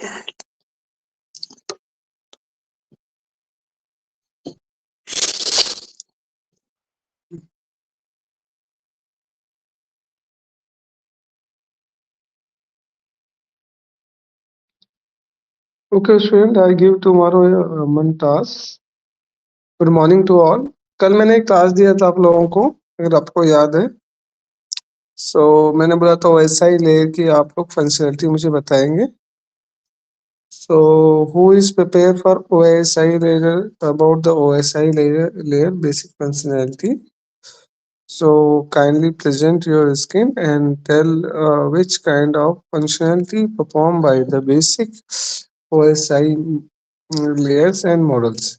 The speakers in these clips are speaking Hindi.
Okay, student, I give tomorrow one task. Good morning to all. कल मैंने एक क्लास दिया था आप लोगों को, अगर आपको याद है। मैंने बोला था OSI लेयर की आप लोग फंक्शनलिटी मुझे बताएंगे। Who is prepare for OSI layer, about the OSI layer basic functionality? Kindly present your screen and tell which kind of functionality performed by the basic OSI layers and models.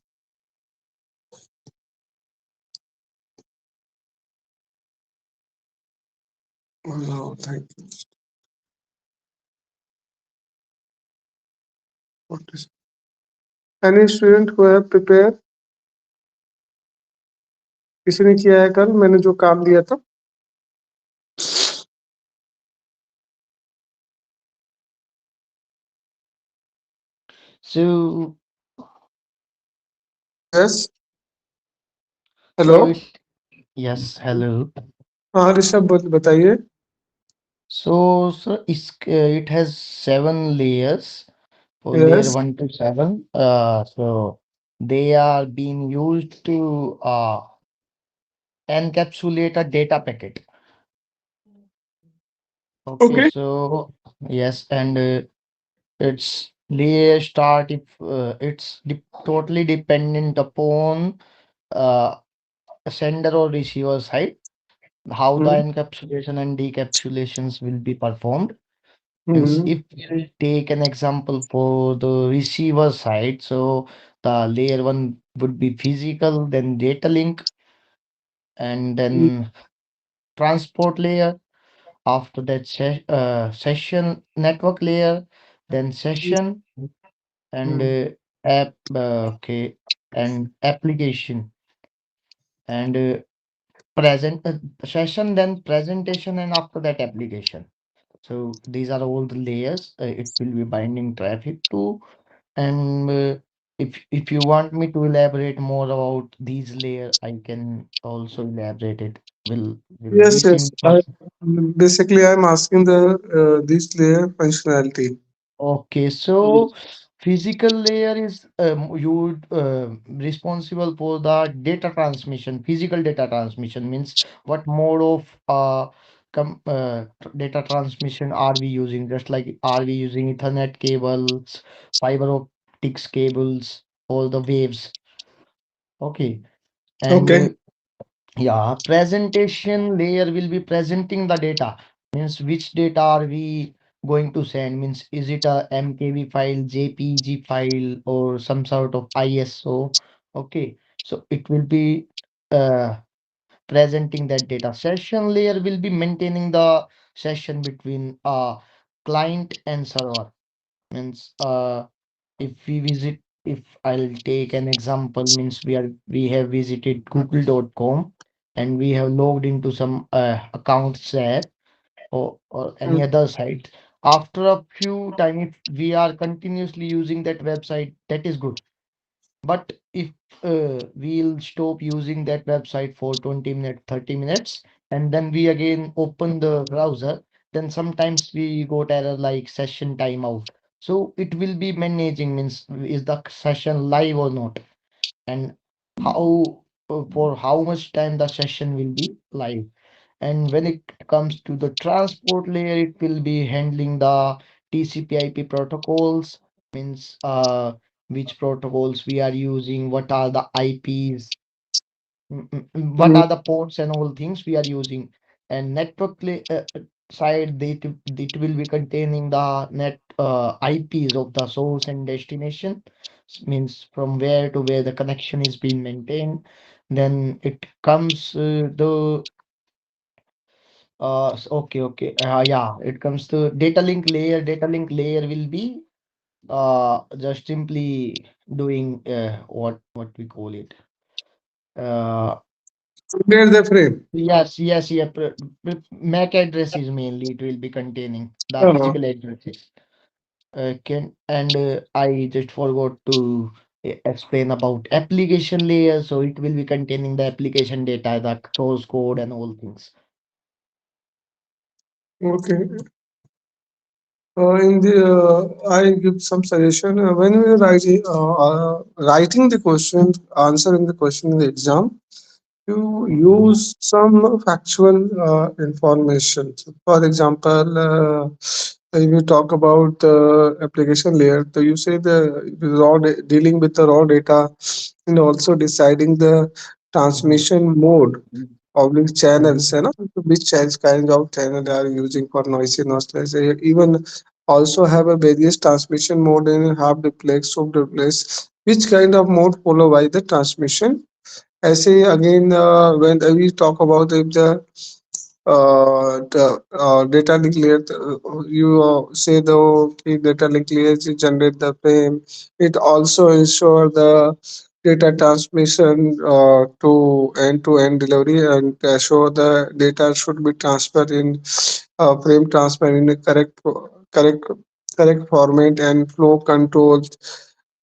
Oh, thank you. What is any student who have prepared? किसी ने किया है कल मैंने जो काम दिया था? So, Yes. Hello. so yes, hello. हाँ ऋषभ बताइए। So it has 7 layers for layer Yes. 1 to 7. So they are being used to encapsulate a data packet. Okay, Okay. so yes, and its layer start if it's totally dependent upon uh, sender or receiver side, how the Hmm. encapsulation and decapsulations will be performed. Means Hmm. if we take an example for the receiver side, so the layer one would be physical, then data link, and then transport layer. After that, session network layer, then session and app. Okay, and application and present session, then presentation, and after that application. So these are all the layers. It will be binding traffic to. And if you want me to elaborate more about these layer, I can also elaborate it. Will it be Yes, yes. simple? Basically, I'm asking the this layer functionality. Okay, so physical layer is responsible for the data transmission. Physical data transmission means what mode of data transmission are we using? Just like are we using Ethernet cables, fiber optics cables, all the waves. Okay, and Okay. yeah, presentation layer will be presenting the data. Means which data are we going to send? Means is it a MKV file, JPG file, or some sort of ISO? Okay, so it will be uh, presenting that data. Session layer will be maintaining the session between client and server. Means if we visit, if I'll take an example, means we have visited google.com and we have logged into some accounts there, or any Mm. other site. After a few time, if we are continuously using that website, that is good. But if we'll stop using that website for 20 minutes, 30 minutes, and then we again open the browser, then sometimes we got error like session timeout. So it will be managing, means is the session live or not, and how for how much time the session will be live. And when it comes to the transport layer, it will be handling the TCP/IP protocols, means which protocols we are using, what are the IPs, what Mm. are the ports and all things we are using. And side, it will be containing the net IPs of the source and destination, means from where to where the connection is being maintained. Then it comes yeah, it comes to data link layer. Data link layer will be just simply doing what we call it. Uh, There's the frame. yes, yeah. MAC addresses mainly it will be containing the Uh, physical addresses. Can and I just forgot to explain about application layer. So it will be containing the application data, the source code, and all things. Okay. I give some suggestion. When we are writing the question, answering the question in the exam, you Mhm. use some factual information. So, for example, if you talk about the application layer, so you say the dealing with the raw data and also deciding the Mhm. transmission mode of the channels, Mhm. you know, which kind of channel they are using for noisy, noiseless. They even also have a various transmission mode in half duplex, sub duplex, which kind of mode followed by the transmission. I say again, when we talk about if the data link layer, you say the data link layer to generate the frame. It also ensure the data transmission to end-to-end delivery and show the data should be transferred in frame transfer in a correct correct format and flow controls.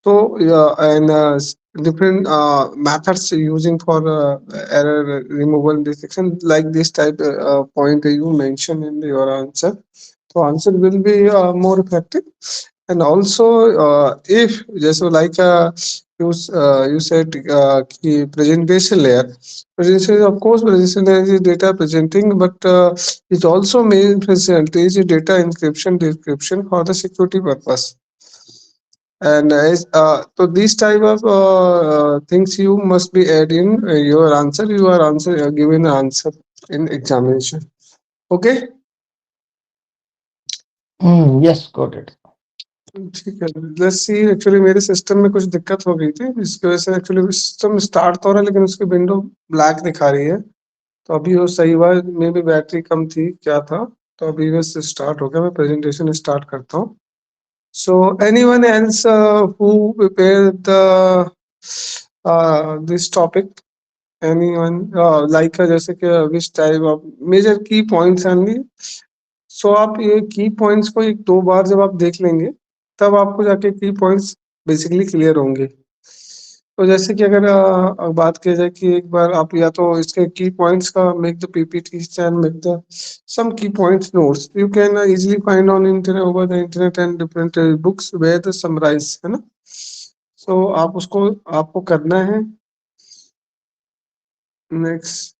So yeah, and different methods using for error removal detection, like this type point you mentioned in your answer. So answer will be more effective. And also, if just like you said, presentation layer. Presentation, of course, presentation layer is data presenting, but it also may present is data encryption decryption for the security purpose. And so these type of things you must be add in your answer. You are answer given answer in examination. Okay. Yes, got it. ठीक है, लेट्स सी। एक्चुअली मेरे सिस्टम में कुछ दिक्कत हो गई थी, जिसकी वजह से एक्चुअली सिस्टम स्टार्ट तो हो रहा है लेकिन उसकी विंडो ब्लैक दिखा रही है। तो अभी वो सही हुआ, मे भी बैटरी कम थी क्या था। तो अभी बस स्टार्ट हो गया, मैं प्रेजेंटेशन स्टार्ट करता हूँ। So anyone else who prepare the this topic? Anyone like जैसे कि विच टाइप ऑफ मेजर की पॉइंट्स ओनली। सो आप ये की पॉइंट्स को एक दो बार जब आप देख लेंगे, तब आपको जाके की पॉइंट्स बेसिकली क्लियर होंगे। तो जैसे कि अगर बात की जाए कि एक बार आप या तो इसके की पॉइंट्स का make the PPT and make the some key points notes you can easily find on internet over the internet and different books where the summarise, है ना। सो आप उसको आपको करना है। Next,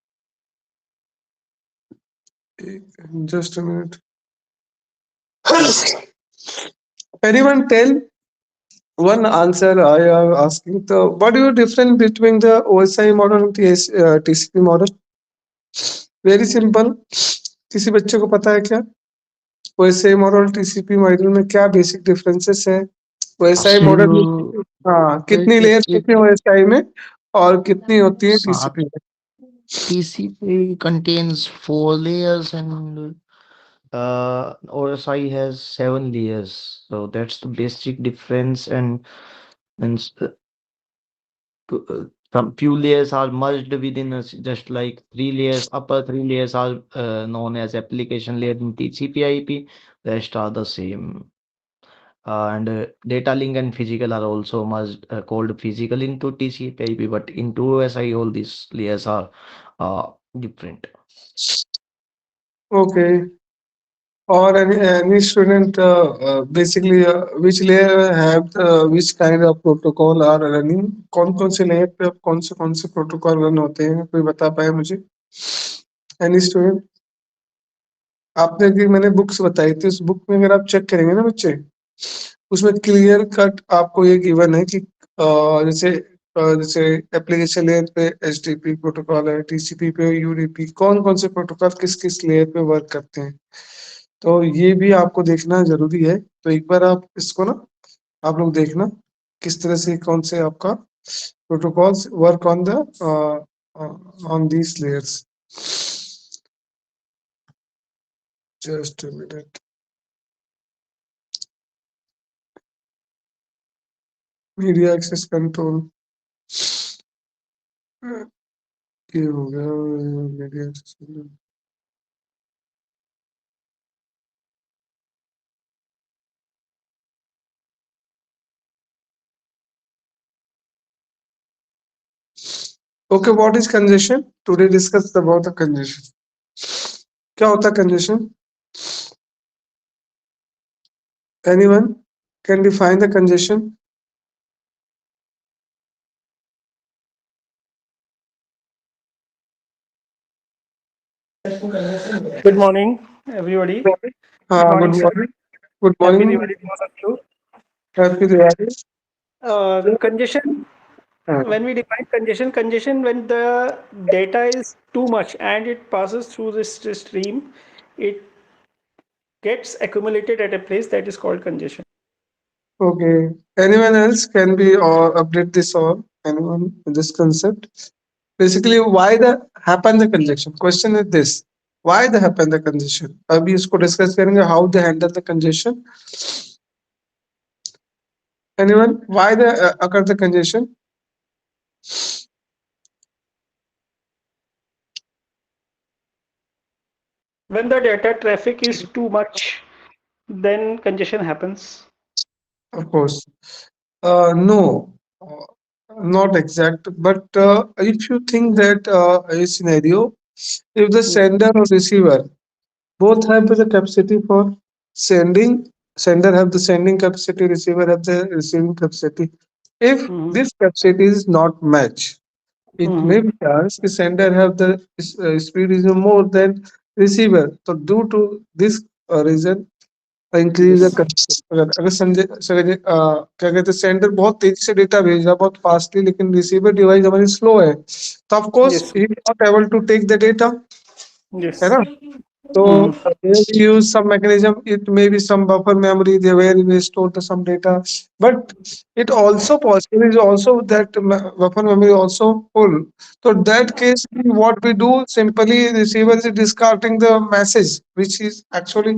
just a minute. Anyone tell one answer I am asking. So, what is the difference between the OSI model and TCP model? Very simple. किसी बच्चे को पता है क्या OSI मॉडल TCP मॉडल में क्या बेसिक डिफरेंसेस है? OSI मॉडल में So हाँ कितनी लेयर्स it होती है OSI में और कितनी होती है Sa- TCP में? TCP contains 4 layers and OSI has 7 layers. So that's the basic difference. And some few layers are merged within us, just like 3 layers. Upper 3 layers are known as application layer in TCP/IP. Rest are the same. And data link and physical are also merged, called physical into TCP/IP. But into OSI, all these layers are different. Okay. Or any student basically which layer have which kind of protocol are running? कौन से layer पे अब कौन से protocol run होते हैं, कोई बता पाए मुझे? Any student? आपने कि मैंने बुक्स बताई थी, उस बुक में अगर आप चेक करेंगे ना बच्चे, उसमें क्लियर कट आपको ये गिवन है कि जैसे एप्लीकेशन लेयर पे HTTP प्रोटोकॉल है, TCP पे UDP, कौन कौन से प्रोटोकॉल किस किस लेयर पे वर्क करते हैं। तो ये भी आपको देखना जरूरी है। तो एक बार आप इसको ना आप लोग देखना किस तरह से कौन से आपका protocols work on the on these layers. Just a minute. Media access control ये हो गया। Media access control Okay, what is congestion? Today discuss about the congestion. क्या होता है congestion? Anyone can define the congestion? Good morning, everybody. Good हाँ, morning, good sir. morning. Good Happy morning. Diwali to all of you. Happy Diwali. Congestion, हाँ, when we define congestion, congestion when the data is too much and it passes through this stream, it gets accumulated at a place that is called congestion. okay. Anyone else can be or update this or anyone with this concept? Basically, why the happen the congestion? Question is this: why the happen the congestion? अभी इसको discuss करेंगे how they handle the congestion. Anyone? Why the occur the congestion? When the data traffic is too much, then congestion happens. Of course. No, not exact. But if you think that a scenario, if the Yes. sender or receiver both have the capacity for sending, sender have the sending capacity, receiver have the receiving capacity. If Mhm. this capacity is not match, it may Mhm. be chance the sender have the speed is more than receiver. So due to this reason, increase Yes. अगर अगर संजय संजय क्या कहते हैं सेंडर बहुत तेजी से डेटा भेज रहा है बहुत फास्टली लेकिन रिसीवर डिवाइस हमारी स्लो है तो of course Yes. He not able to take the data है Yes. ना so Mhm. they use some mechanism. It may be some buffer memory they where we store the some data, but it also possible is also that buffer memory also full. So that case, what we do simply receiver is discarding the message, which is actually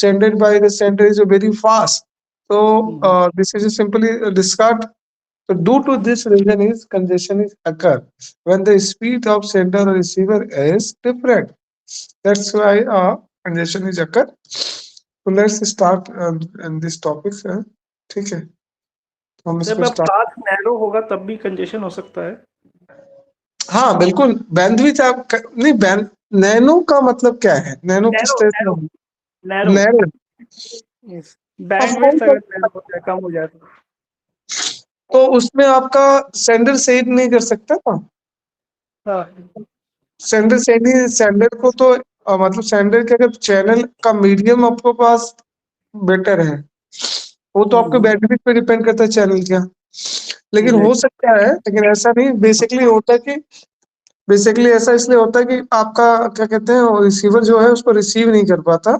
sended by the sender is very fast. So Mhm. this is a simply a discard. So due to this reason is congestion is occur when the speed of sender or receiver is different. That's why congestion is occur. So let's start in this topic. ठीक है तो हम इसको जब स्टार्ट पाथ नैरो होगा तब भी कंजेशन हो सकता है. हाँ बिल्कुल बैंडविड्थ आप नहीं बैंड नैनो का मतलब क्या है नैनो किस नैरो तरह नैरो से narrow nano yes. Of course bandwidth अगर नैरो हो जाए, कम हो जाए तो. तो उसमें आपका सेंडर सेव नहीं कर सकता ना हाँ. सेंडर को तो मतलब सेंडर के अगर चैनल का मीडियम आपके पास बेटर है वो तो आपके हम्म. बैंडविड्थ पे डिपेंड करता है चैनल का लेकिन जी. हो सकता है लेकिन ऐसा नहीं बेसिकली होता है कि बेसिकली ऐसा इसलिए होता है कि आपका क्या कहते हैं रिसीवर जो है उसको रिसीव नहीं कर पाता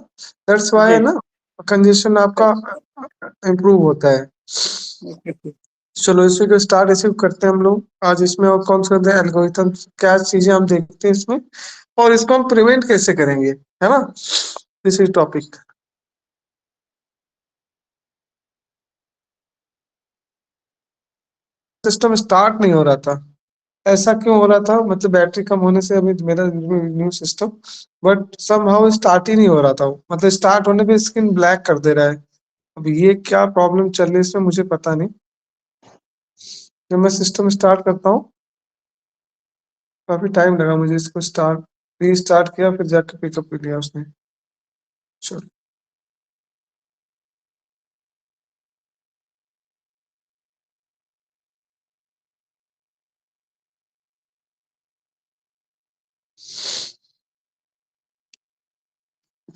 दैट्स व्हाई है जी. ना कंजेशन आपका इम्प्रूव होता है ओके. चलो इसी को स्टार्ट इसी को करते हैं हम लोग आज इसमें और कौन सा एल्गोरिथम क्या चीजें हम देखते हैं इसमें और इसको हम प्रिवेंट कैसे करेंगे है ना this is topic system start नहीं हो रहा था ऐसा क्यों हो रहा था मतलब बैटरी कम होने से अभी मेरा new system but somehow start ही नहीं हो रहा था मतलब स्टार्ट होने पे स्क्रीन ब्लैक कर दे रहा है अब ये क्या प्रॉब्लम चल रही है इसमें मुझे पता नहीं जब मैं सिस्टम स्टार्ट करता हूँ काफी टाइम लगा मुझे इसको स्टार्ट रीस्टार्ट किया फिर जाके पिकअप कर लिया उसने चलो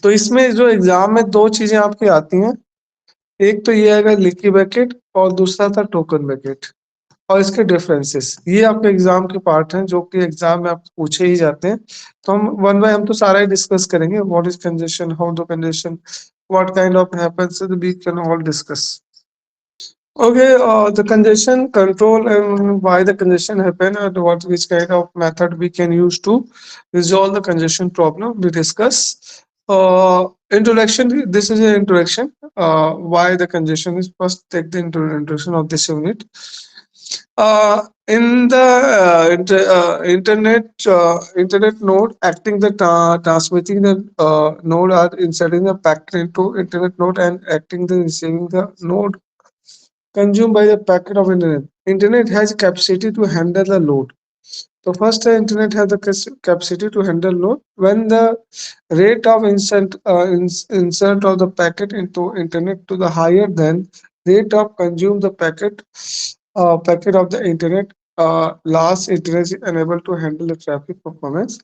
तो इसमें जो एग्जाम में दो चीजें आपकी आती हैं एक तो ये आएगा लीकी बकेट और दूसरा था टोकन बकेट और इसके डिफरेंसेस ये आपके एग्जाम के पार्ट हैं जो कि एग्जाम में आप पूछे ही जाते हैं तो हम वन बाय हम तो सारा ही डिस्कस करेंगे what is congestion how the congestion what kind of happens we can all discuss Okay, the congestion control and why the congestion happen and what which kind of method we can use to resolve the congestion problem we discuss. Introduction. This is an introduction. Why the congestion is first take the introduction of this unit. In the internet node acting the transmitting the node are inserting the packet into internet node and acting the receiving the node consumed by the packet of internet. Internet has capacity to handle the load. So first, the internet has the capacity to handle load when the rate of insert of the packet into internet to the higher than rate of consume the packet of the internet. Last, internet is unable to handle the traffic performance.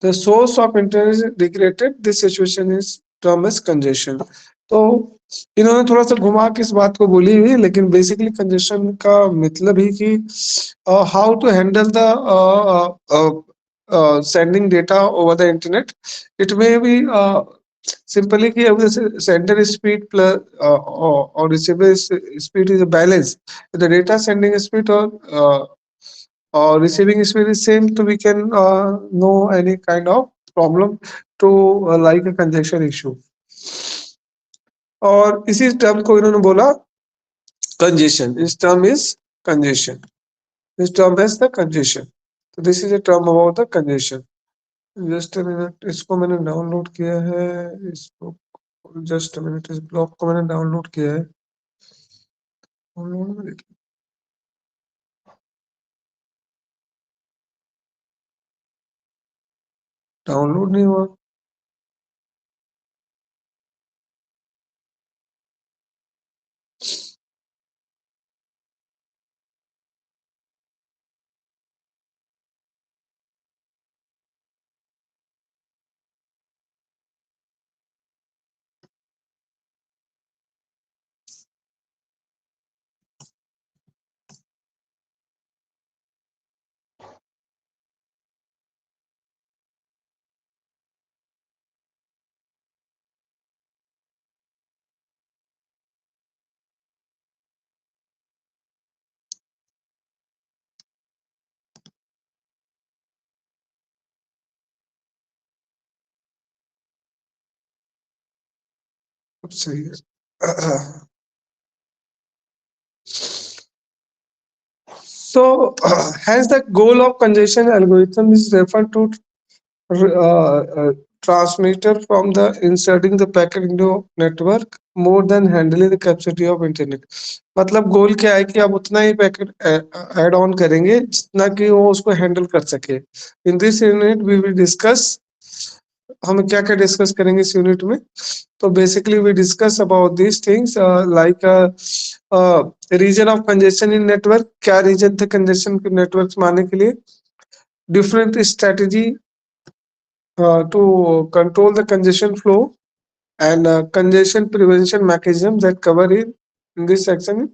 The source of internet is degraded. This situation is term as congestion. तो इन्होंने थोड़ा सा घुमा के इस बात को बोली हुई, लेकिन बेसिकली कंजेशन का मतलब ही कि how to handle the sending data over the internet. It may be simply कि अब जैसे sender speed plus or receiver speed is a balance. If the data sending speed or receiving speed is same, so we can know any kind of problem to like a congestion issue. और इसी टर्म को इन्होंने बोला congestion. This term is congestion. This term is the congestion. So this is a term about the congestion. Just a minute, इसको मैंने डाउनलोड किया है, इसको just a minute, इस ब्लॉग को मैंने डाउनलोड किया है, डाउनलोड में देखिए, डाउनलोड नहीं हुआ. अब सही है. So, hence the goal of congestion algorithm is referred to transmitter from the inserting the packet into network more than handling the capacity of internet. मतलब गोल क्या है कि आप उतना ही पैकेट ऐड ऑन करेंगे जितना कि वो उसको हैंडल कर सके. In this unit we will discuss, हम क्या क्या डिस्कस करेंगे इस यूनिट में. तो basically we discuss about this things like reason of congestion in network. क्या रीजन थे कंजेशन नेटवर्क में आने के लिए, different strategy to control the congestion flow, and congestion prevention mechanism that cover in this section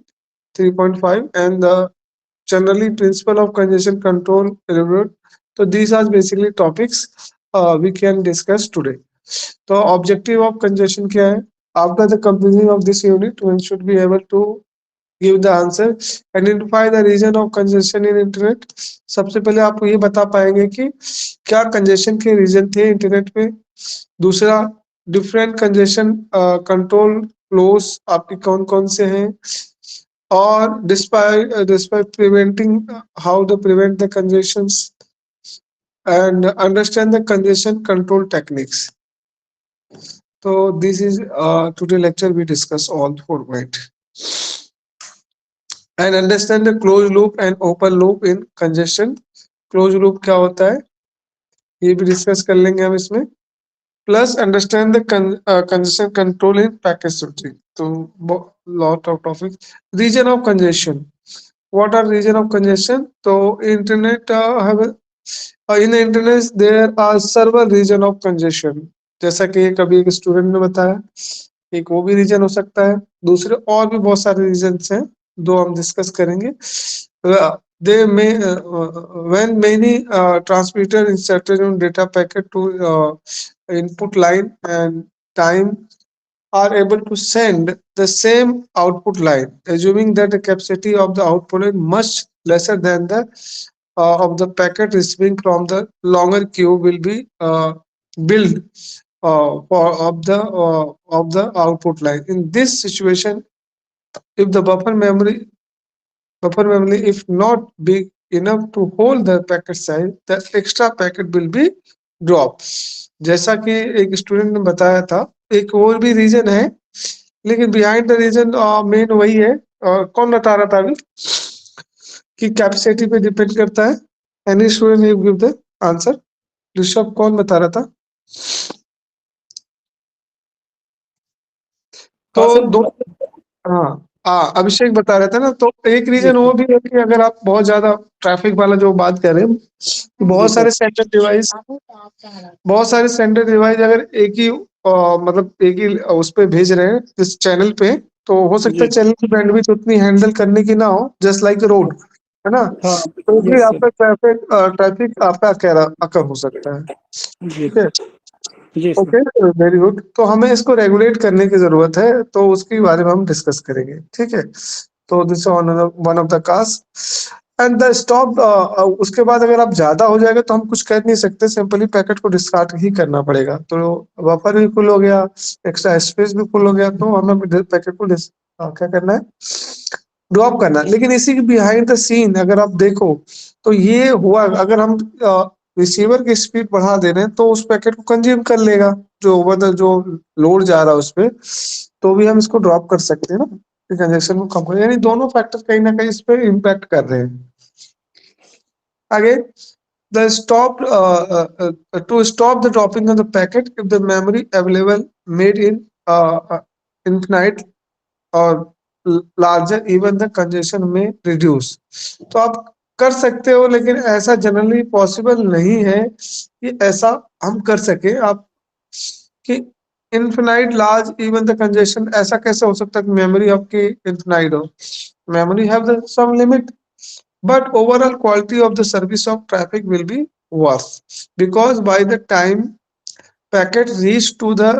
3.5, and the generally principle of congestion control reviewed. So these are basically topics we can discuss today. So objective of congestion क्या है? After the completion of this unit, one should be able to give the answer. Identify the region of congestion in internet. सबसे पहले आप ये बता पाएंगे कि क्या congestion के रीजन थे इंटरनेट पे. दूसरा, डिफरेंट कंजेशन कंट्रोल फ्लोस आपके कौन कौन से हैं, और despite preventing how to prevent the congestions, and understand the congestion control techniques. So this is today lecture we discuss all four points. And understand the closed loop and open loop in congestion. Closed loop क्या होता है ये भी डिस्कस कर लेंगे हम इसमें. Plus understand the congestion control in packet switching. So lot of topics. Region of congestion. What are region of congestion? So internet in the internet there are several region of congestion. जैसा कि कभी एक स्टूडेंट ने बताया, एक वो भी रीजन हो सकता है, दूसरे और भी बहुत सारे रीजन्स हैं, दो हम डिस्कस करेंगे. They may when many transmitter inserted on data packet to input line and time are able to send the same output line, assuming that the capacity of the output is much lesser than the of the packet receiving from the longer queue will be built of the output line. In this situation, if the buffer memory if not big enough to hold the packet size, the extra packet will be drop. जैसा कि एक स्टूडेंट ने बताया था, एक और भी रीजन है, लेकिन बिहाइंड द रीजन मेन वही है. कौन बता रहा था अभी कि कैपेसिटी पे डिपेंड करता है. Any student you give the answer? Rishabh कौन बता रहा था? तो हाँ सर, दो, हाँ अभिषेक बता रहे थे ना, तो एक रीजन वो भी है कि अगर आप बहुत ज्यादा ट्रैफिक वाला जो बात कर रहे हैं, कि बहुत सारे सेंटर डिवाइस अगर एक ही मतलब एक ही उस पे भेज रहे हैं इस चैनल पे, तो हो सकता है चैनल की बैंडविड्थ उतनी हैंडल करने की ना हो, जस्ट लाइक रोड, है ना? हाँ तो भी यस आपका ट्रैफिक आपका अकर हो सकता है। जी ठीक है, जी सर। Okay, very good. तो हमें इसको रेगुलेट करने की जरूरत है, तो उसके बारे में हम डिस्कस करेंगे। ठीक है, तो this one of the cost and the stop. उसके बाद अगर आप ज्यादा हो जाएगा तो हम कुछ कर नहीं सकते, सिंपली पैकेट को डिस्कार्ड ही करना पड़ेगा। तो बफर भी फुल हो गया, एक्स्ट्रा स्पेस भी फुल हो गया, तो हमें पैकेट को क्या करना है, ड्रॉप करना। लेकिन इसी के बिहाइंड द सीन अगर आप देखो तो ये हुआ, अगर हम रिसीवर की स्पीड बढ़ा दे रहे हैं तो उस पैकेट को कंज्यूम कर लेगा, जो मतलब जो लोड जा रहा है उस पे, तो भी हम इसको ड्रॉप कर सकते हैं ना, कंजेशन को कम कर, यानी दोनों फैक्टर कहीं ना कहीं इस पे इम्पैक्ट कर रहे हैं। आगे, the stop to stop the dropping of the packet if the memory available made in infinite और लार्जर इवन द कंजेशन में रिड्यूस। तो आप कर सकते हो, लेकिन ऐसा जनरली पॉसिबल नहीं है कि ऐसा हम कर सके। आप कि infinite large even the congestion, ऐसा कैसे हो सकता है कि मेमोरी आपकी इनफिनाइट हो? Memory have the some limit, but overall quality of the service of traffic will be worse, because by the time packets reach to the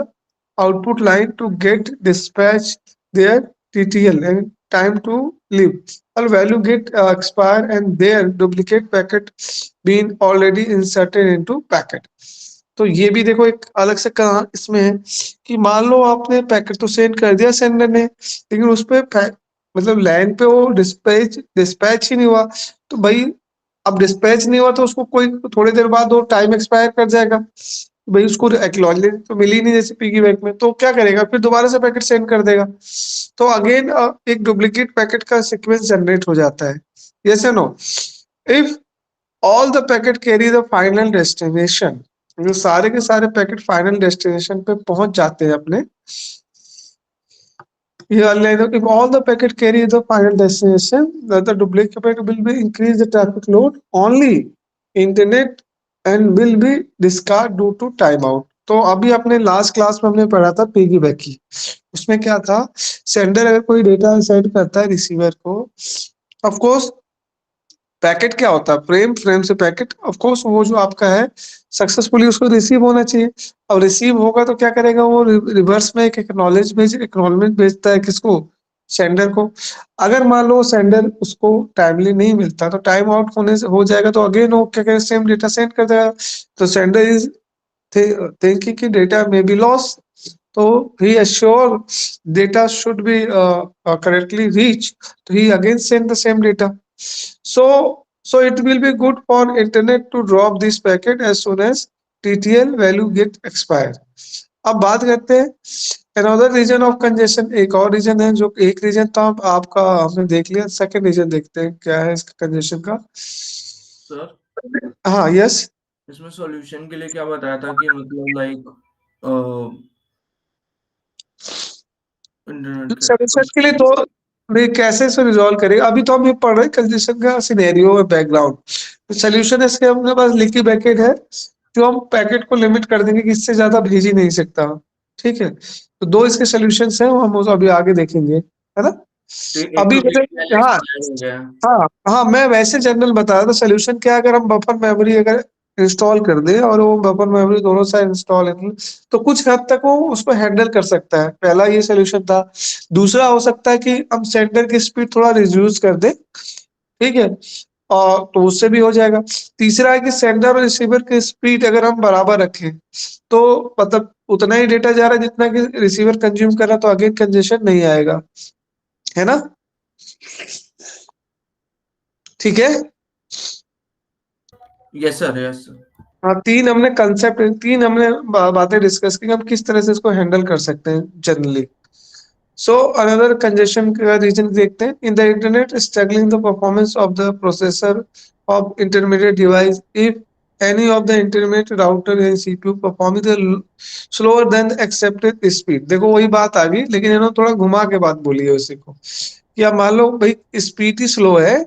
output line to get dispatched, their TTL and time to live or value get expire, and their duplicate packet being already inserted into packet। तो ये भी देखो एक अलग से कहा इसमें है कि मान लो आपने पैकेट तो सेंड कर दिया सेंडर ने, लेकिन उस पे मतलब लाइन पे वो डिस्पैच ही नहीं हुआ। तो भाई अब डिस्पैच नहीं हुआ तो उसको कोई थोड़ी देर बाद वो टाइम एक्सपायर कर जाएगा, भाई उसको एक्नॉलेजमेंट तो मिली नहीं जैसे पिगी बैंक में, तो क्या करेगा फिर दोबारा से पैकेट सेंड कर देगा। तो अगेन एक डुप्लीकेट पैकेट का सीक्वेंस जनरेट हो जाता है। यस या no? If all the packet carry the final destination, जो सारे के सारे पैकेट फाइनल डेस्टिनेशन पे पहुंच जाते हैं अपने, if all the packet carry the final destination, the duplicate packet will be increase the traffic load only internet and will be discard due to timeout। तो अभी अपने लास्ट क्लास में हमने पढ़ा था पिगी बैक की, उसमें क्या था, सेंडर अगर कोई डेटा सेंड करता है रिसीवर को, ऑफ कोर्स पैकेट क्या होता है, फ्रेम से पैकेट, ऑफ कोर्स वो जो आपका है सक्सेसफुली उसको रिसीव होना चाहिए। अब रिसीव होगा तो क्या करेगा, वो रिवर्स में एक एक्नॉलेजमेंट भेजता है किसको, सेंडर को। अगर मान लो सेंडर उसको टाइमली नहीं मिलता तो टाइम आउट होने से हो जाएगा, तो अगेन वो क्या करेगा, सेम डेटा सेंड कर देगा। तो सेंडर इज थिंकिंग कि डेटा मे बी लॉस, तो he assure data should be correctly reached, so he again send the same data। So it will be good for internet to drop this packet as soon as TTL value get expired। अब बात करते हैं another region of congestion, एक और रीजन है, जो एक रीजन था आपका हमने देख लिया, सेकंड रीजन देखते हैं क्या है इसका कंजेशन का। सर हाँ यस, इसमें सॉल्यूशन के लिए क्या बताया था कि मतलब लाइक इंटरनेट सॉल्यूशन के लिए तो भाई कैसे से रिजॉल्व करेगा, अभी तो हम ये पढ़ रहे हैं कंजेशन का सिनेरियो है बैकग्राउंड। तो सोल्यूशन इसके अपने पास लीकी पैकेट है, जो हम पैकेट को लिमिट कर देंगे कि इससे ज्यादा भेज ही नहीं सकता। ठीक है, तो दो इसके सोल्यूशंस हैं, वो हम अभी आगे देखेंगे, है ना? अभी हाँ हो गया। हाँ हाँ, मैं वैसे जनरल बता रहा था सोल्यूशन क्या है, अगर हम बफर मेमोरी अगर इंस्टॉल कर दें और वो बफर मेमोरी दोनों साइड इंस्टॉल है, तो कुछ हद तक वो उसको हैंडल कर सकता है। पहला ये सोल्यूशन था। दूसरा हो सकता है कि हम सेंडर की स्पीड थोड़ा रिड्यूस कर दें, ठीक है, और तो उससे भी हो जाएगा। तीसरा है कि सेंडर और रिसीवर की स्पीड अगर हम बराबर रखें, तो मतलब उतना ही डेटा जा रहा है जितना कि रिसीवर कंज्यूम कर रहा है, तो अगेन कंजेशन नहीं आएगा, है ना? ठीक है, यस सर यस सर। हाँ तीन हमने कंसेप्ट, तीन हमने बातें डिस्कस की, हम किस तरह से इसको हैंडल कर सकते हैं जनरली। सो अनदर कंजेशन का रीजन देखते हैं, in the internet struggling the performance of the processor of intermediate device if any of the intermediate router and CPU performing the slower than the accepted speed। देखो वही बात आ गई, लेकिन इन्होंने थोड़ा घुमा के बात बोली है उसी को, कि अब मान लो भाई स्पीड ही स्लो है,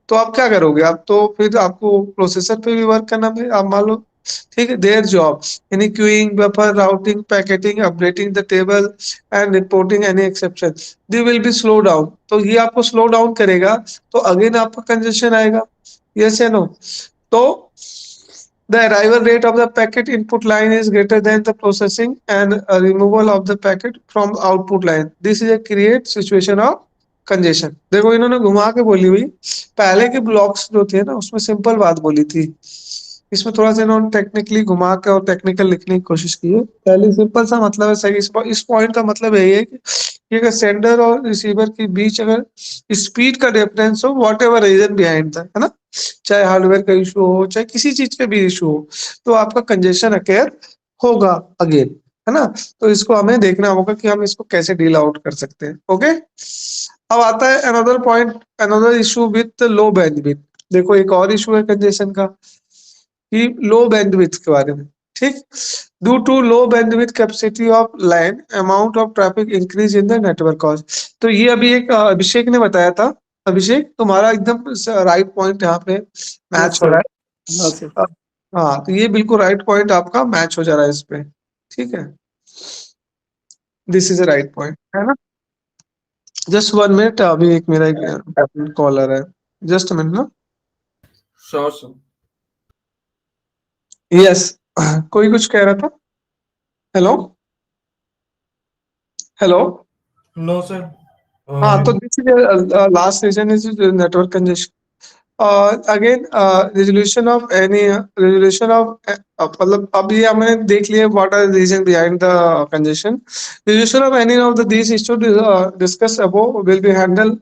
तो आप क्या करोगे? आप तो फिर आपको प्रोसेसर पे भी वर्क करना पड़ेगा। आप मान लो, ठीक है, देयर जॉब यानी queuing, buffer, routing, packeting, updating the table and reporting any exception, they will be slow down. तो ये आपको स्लो डाउन करेगा, तो अगेन आपका कंजेशन आएगा। यस या नो? तो the arrival rate of the packet input line is greater than the processing and removal of the packet from output line. This is a create situation of congestion। देखो इन्होंने घुमा के बोली हुई, पहले के ब्लॉक्स जो थे ना उसमें सिंपल बात बोली थी, इसमें थोड़ा सा इन्होंने टेक्निकली घुमा के और टेक्निकल लिखने की कोशिश की है। पहले सिंपल सा मतलब है सही। इस पॉइंट का मतलब यही है कि अगर सेंडर और रिसीवर के बीच अगर स्पीड का डिफरेंस हो, whatever reason behind that, है ना, चाहे हार्डवेयर का इशू हो, चाहे किसी चीज का भी इशू हो, तो आपका कंजेशन अकेयर होगा अगेन, है ना। तो इसको हमें देखना होगा कि हम इसको कैसे डील आउट कर सकते हैं। ओके, अब आता है another point, another issue with low bandwidth. देखो एक और इशू है कंजेशन का, कि लो बैंडविड्थ के बारे में। ठीक, due to low bandwidth capacity of line, amount of traffic increase in the network cost. तो ये अभी एक अभिषेक ने बताया था। अभिषेक, तुम्हारा एकदम राइट पॉइंट यहाँ पे मैच हो रहा है। हाँ सर। हाँ, तो ये बिल्कुल राइट पॉइंट आपका मैच हो जा रहा है इस पे। ठीक है, this is a right point, है ना। जस्ट 1 मिनट, अभी एक मेरा एक कॉलर है, जस्ट मिनट ना। Sure sir. यस, कोई कुछ कह रहा था? Hello hello. No sir. हाँ, तो this is last reason is network congestion. Again resolution of any resolution of मतलब अब ये हमने देख लिया what are reason behind the congestion. resolution of any of the these issues discussed above will be handle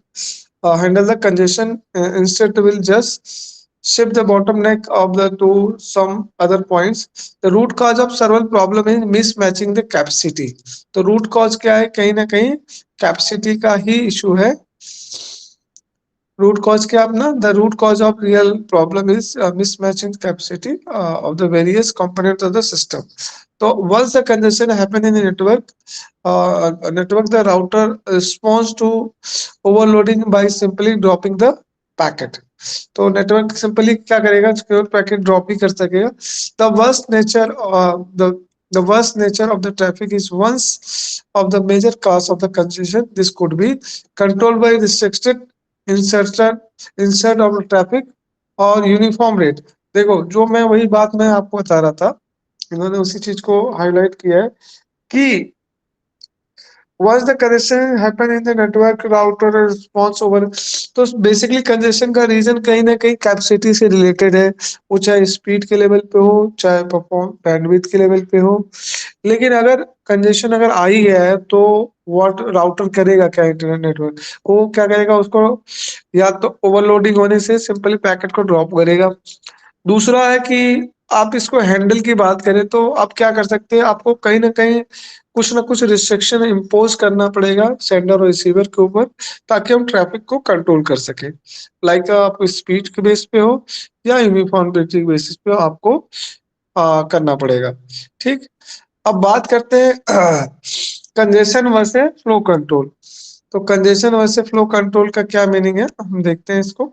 the congestion, instead will just shift the bottleneck of the to some other points। the root cause of several problem is mismatching the capacity। तो root cause क्या है? कहीं ना कहीं कैपेसिटी का ही इशू है। रूट कॉज क्या अपना? The root cause of real problem is mismatching capacity of the various components of the system। तो once the congestion happen in the network the router responds to overloading by simply dropping the packet। तो नेटवर्क सिंपली क्या करेगा? केवल पैकेट ड्रॉप ही कर सकेगा। The worst nature the worst nature of the traffic is one of the major cause of the congestion। This could be controlled by restricted insert of traffic और यूनिफॉर्म रेट। देखो जो मैं वही बात मैं आपको बता रहा था, इन्होंने उसी चीज को हाईलाइट किया है कि once the congestion happen in the network router response over। तो बेसिकली कंजेशन का रीजन कहीं ना कहीं कैपेसिटी से रिलेटेड है, वो चाहे स्पीड के लेवल पे हो, चाहे परफॉर्म बैंडविड्थ के लेवल पे हो। लेकिन अगर कंजेशन अगर आ ही गया है, तो व्हाट राउटर करेगा क्या? इंटरनेट नेटवर्क वो क्या करेगा? उसको या तो ओवरलोडिंग होने से सिंपली पैकेट को ड्रॉप करेगा। दूसरा है कि आप इसको हैंडल की बात करें तो आप क्या कर सकते हैं? आपको कहीं ना कहीं कुछ ना कुछ रिस्ट्रिक्शन इम्पोज करना पड़ेगा सेंडर और रिसीवर के ऊपर, ताकि हम ट्रैफिक को कंट्रोल कर सके। लाइक आप स्पीड के बेस पे हो या यूनिफॉर्म बेसिस पे आपको करना पड़ेगा। ठीक, अब बात करते हैं कंजेशन वर्सेस फ्लो कंट्रोल। तो कंजेशन वर्सेस फ्लो कंट्रोल का क्या मीनिंग है, हम देखते हैं इसको।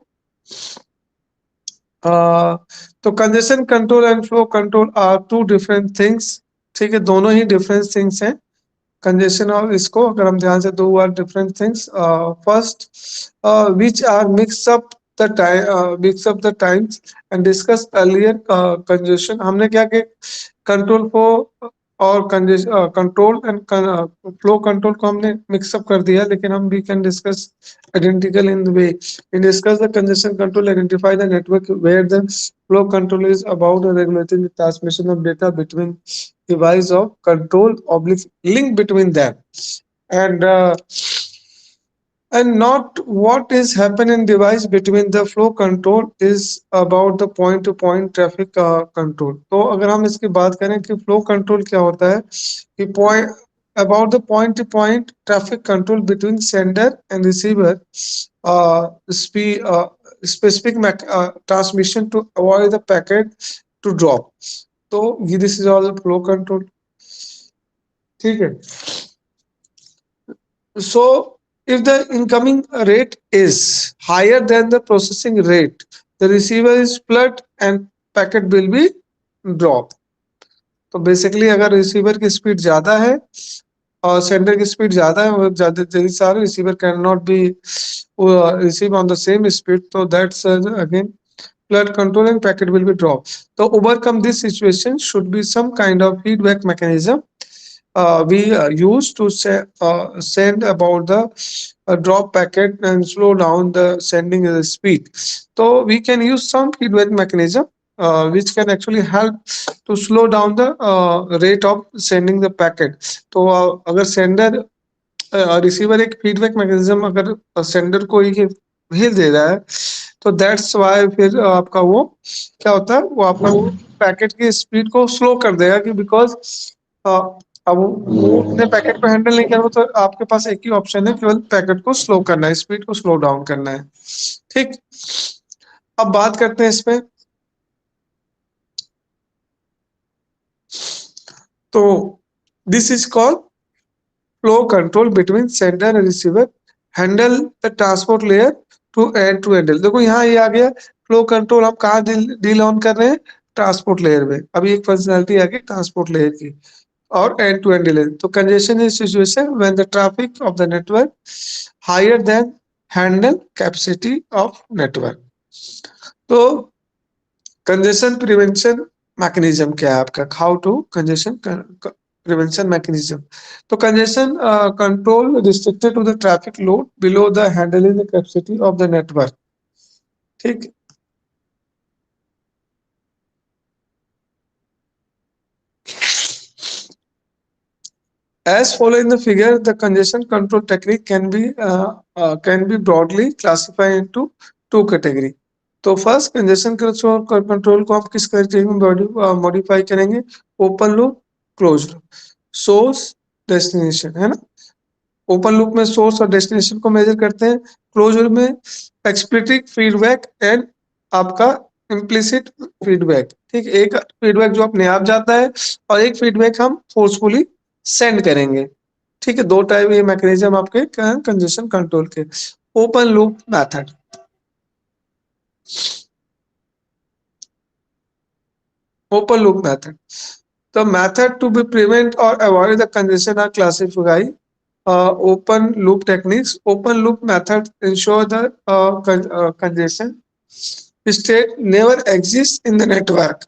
तो congestion control and flow control are two different things. ठीक है, दोनों ही डिफरेंट थिंग्स हैं। कंजेशन और इसको अगर हम ध्यान से, दो are different things. First, which are mix up the times and discuss earlier। congestion हमने क्या कि कंट्रोल को और कंट्रोल एंड फ्लो कंट्रोल को हमने मिक्सअप कर दिया, लेकिन हम we can discuss identical in the way we discuss the congestion control, identify the network where the flow control is about regulating the transmission of data between device of control oblique link between them, and not what is happen in device between the flow control is about the point to point traffic control। तो अगर हम इसकी बात करें कि flow control क्या होता है, कि about the point-to-point traffic control between sender and receiver, specific transmission to avoid the packet to drop. तो ये this is all flow control. ठीक है. So if the incoming rate is higher than the processing rate, the receiver is flood and packet will be drop. तो बेसिकली अगर रिसीवर की स्पीड ज्यादा है और सेंडर की स्पीड ज्यादा है, ज्यादा जल्दी सारे receiver can not be receive on the same speed, तो that's again flood control and packet will be dropped. To overcome this situation should be some kind of feedback mechanism we use to send about the drop packet and slow down the sending speed. So we can use some feedback mechanism which can actually help to slow down the rate of sending the packet. तो अगर sender रिसीवर एक फीडबैक मैकेनिज्म अगर सेंडर को ही भेज दे रहा है, तो दैट्स वाई फिर आपका वो क्या होता है, वो आपका वो पैकेट की स्पीड को स्लो कर देगा कि बिकॉज अब वो अपने पैकेट को हैंडल नहीं कर रहा, तो आपके पास एक ही ऑप्शन है, केवल पैकेट को स्लो करना है, स्पीड को स्लो डाउन करना है. ठीक, अब बात करते हैं इस पे. तो this is called flow control between sender and receiver, handle the transport layer to end to handle. देखो यहाँ ये आ गया फ्लो कंट्रोल, हम कहाँ डील ऑन कर रहे हैं, ट्रांसपोर्ट लेयर में. अभी एक फंक्शनैलिटी आ गई ट्रांसपोर्ट लेयर की और एंड टू एंड डिले. तो congestion is situation when the traffic of the network higher than handle capacity of network. तो कंजेशन प्रिवेंशन मैकेनिज्म क्या है आपका, how to congestion prevention mechanism. So congestion control restricted to the traffic load below the handling the capacity of the network. ठीक, as follow in the figure, the congestion control technique can be broadly classified into two category. तो फर्स्ट कंजेशन कंट्रोल को आप किस कैटेगरी में मॉडिफाई करेंगे, open loop, close loop, source destination, है ना. ओपन लूप में सोर्स और डेस्टिनेशन को मेजर करते हैं, क्लोज लूप में एक्सप्लिसिट फीडबैक एंड आपका इम्प्लिसिट फीडबैक. ठीक, एक फीडबैक जो अपने आप जाता है और एक फीडबैक हम फोर्सफुली सेंड करेंगे. ठीक है, दो टाइप ये मैकेनिज्म आपके कंजेशन कंट्रोल के. Open loop method, open loop method. The method to be prevent or avoid the congestion are classified open loop techniques. Open loop method ensure the congestion state never exists in the network.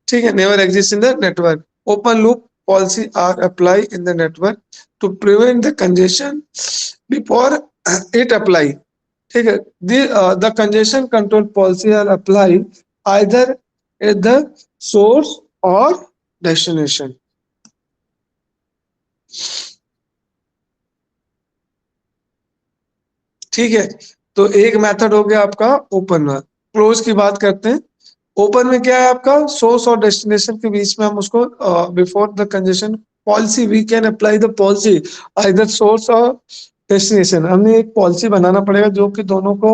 ठीक है, never exists in the network. Open loop policy are applied in the network to prevent the congestion before it apply. ठीक है, the congestion control policy are applied either at the source or destination. ठीक है, तो एक मेथड हो गया आपका ओपन में. क्लोज की बात करते हैं. ओपन में क्या है आपका, सोर्स और डेस्टिनेशन के बीच में हम उसको before the congestion policy we can apply the policy either source और डेस्टिनेशन. हमें एक पॉलिसी बनाना पड़ेगा जो कि दोनों को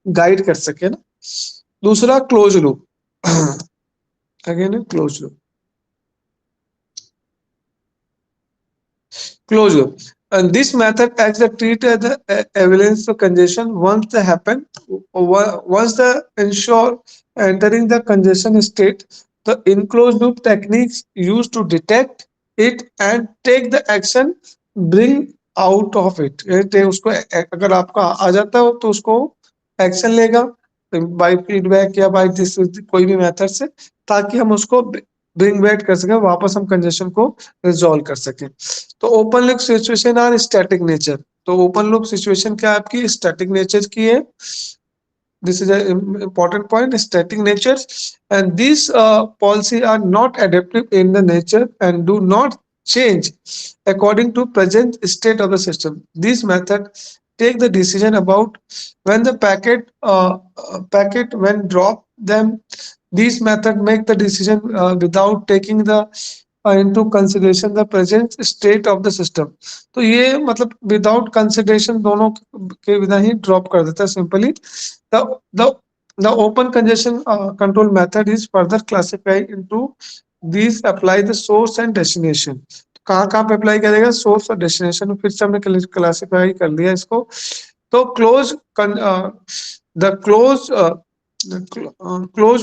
गाइड कर सके ना. दूसरा close loop, again close loop. Close loop. And this method acts to treat the avalanche of congestion once they happen. Once the ensure entering the congestion state, the enclosed loop techniques used to detect it and take the action, bring out of it. उसको अगर आपका आ जाता हो तो उसको एक्शन लेगा बाय फीडबैक या बाय कोई भी मेथड से, ताकि हम उसको ब्रिंग बैक कर सके, वापस हम कंजेशन को रिजॉल्व कर सके. तो open loop situation are static nature. तो ओपन लूप सिचुएशन क्या आपकी स्टैटिक नेचर की है. This is an important point, static nature, and these policy are not adaptive in the nature and do not change according to present state of the system. These methods take the decision about when the packet when drop them. These methods make the decision without taking the into consideration the present state of the system. तो ये मतलब विदाउट कंसिडरेशन दोनों के बिना ही ड्रॉप कर देता है simply. The open congestion control method is further classified into these apply the source and destination. कहाँ कहाँ पे अप्लाई करेगा, सोर्स और डेस्टिनेशन. फिर से हमने क्लासिफाई कर लिया इसको. तो closed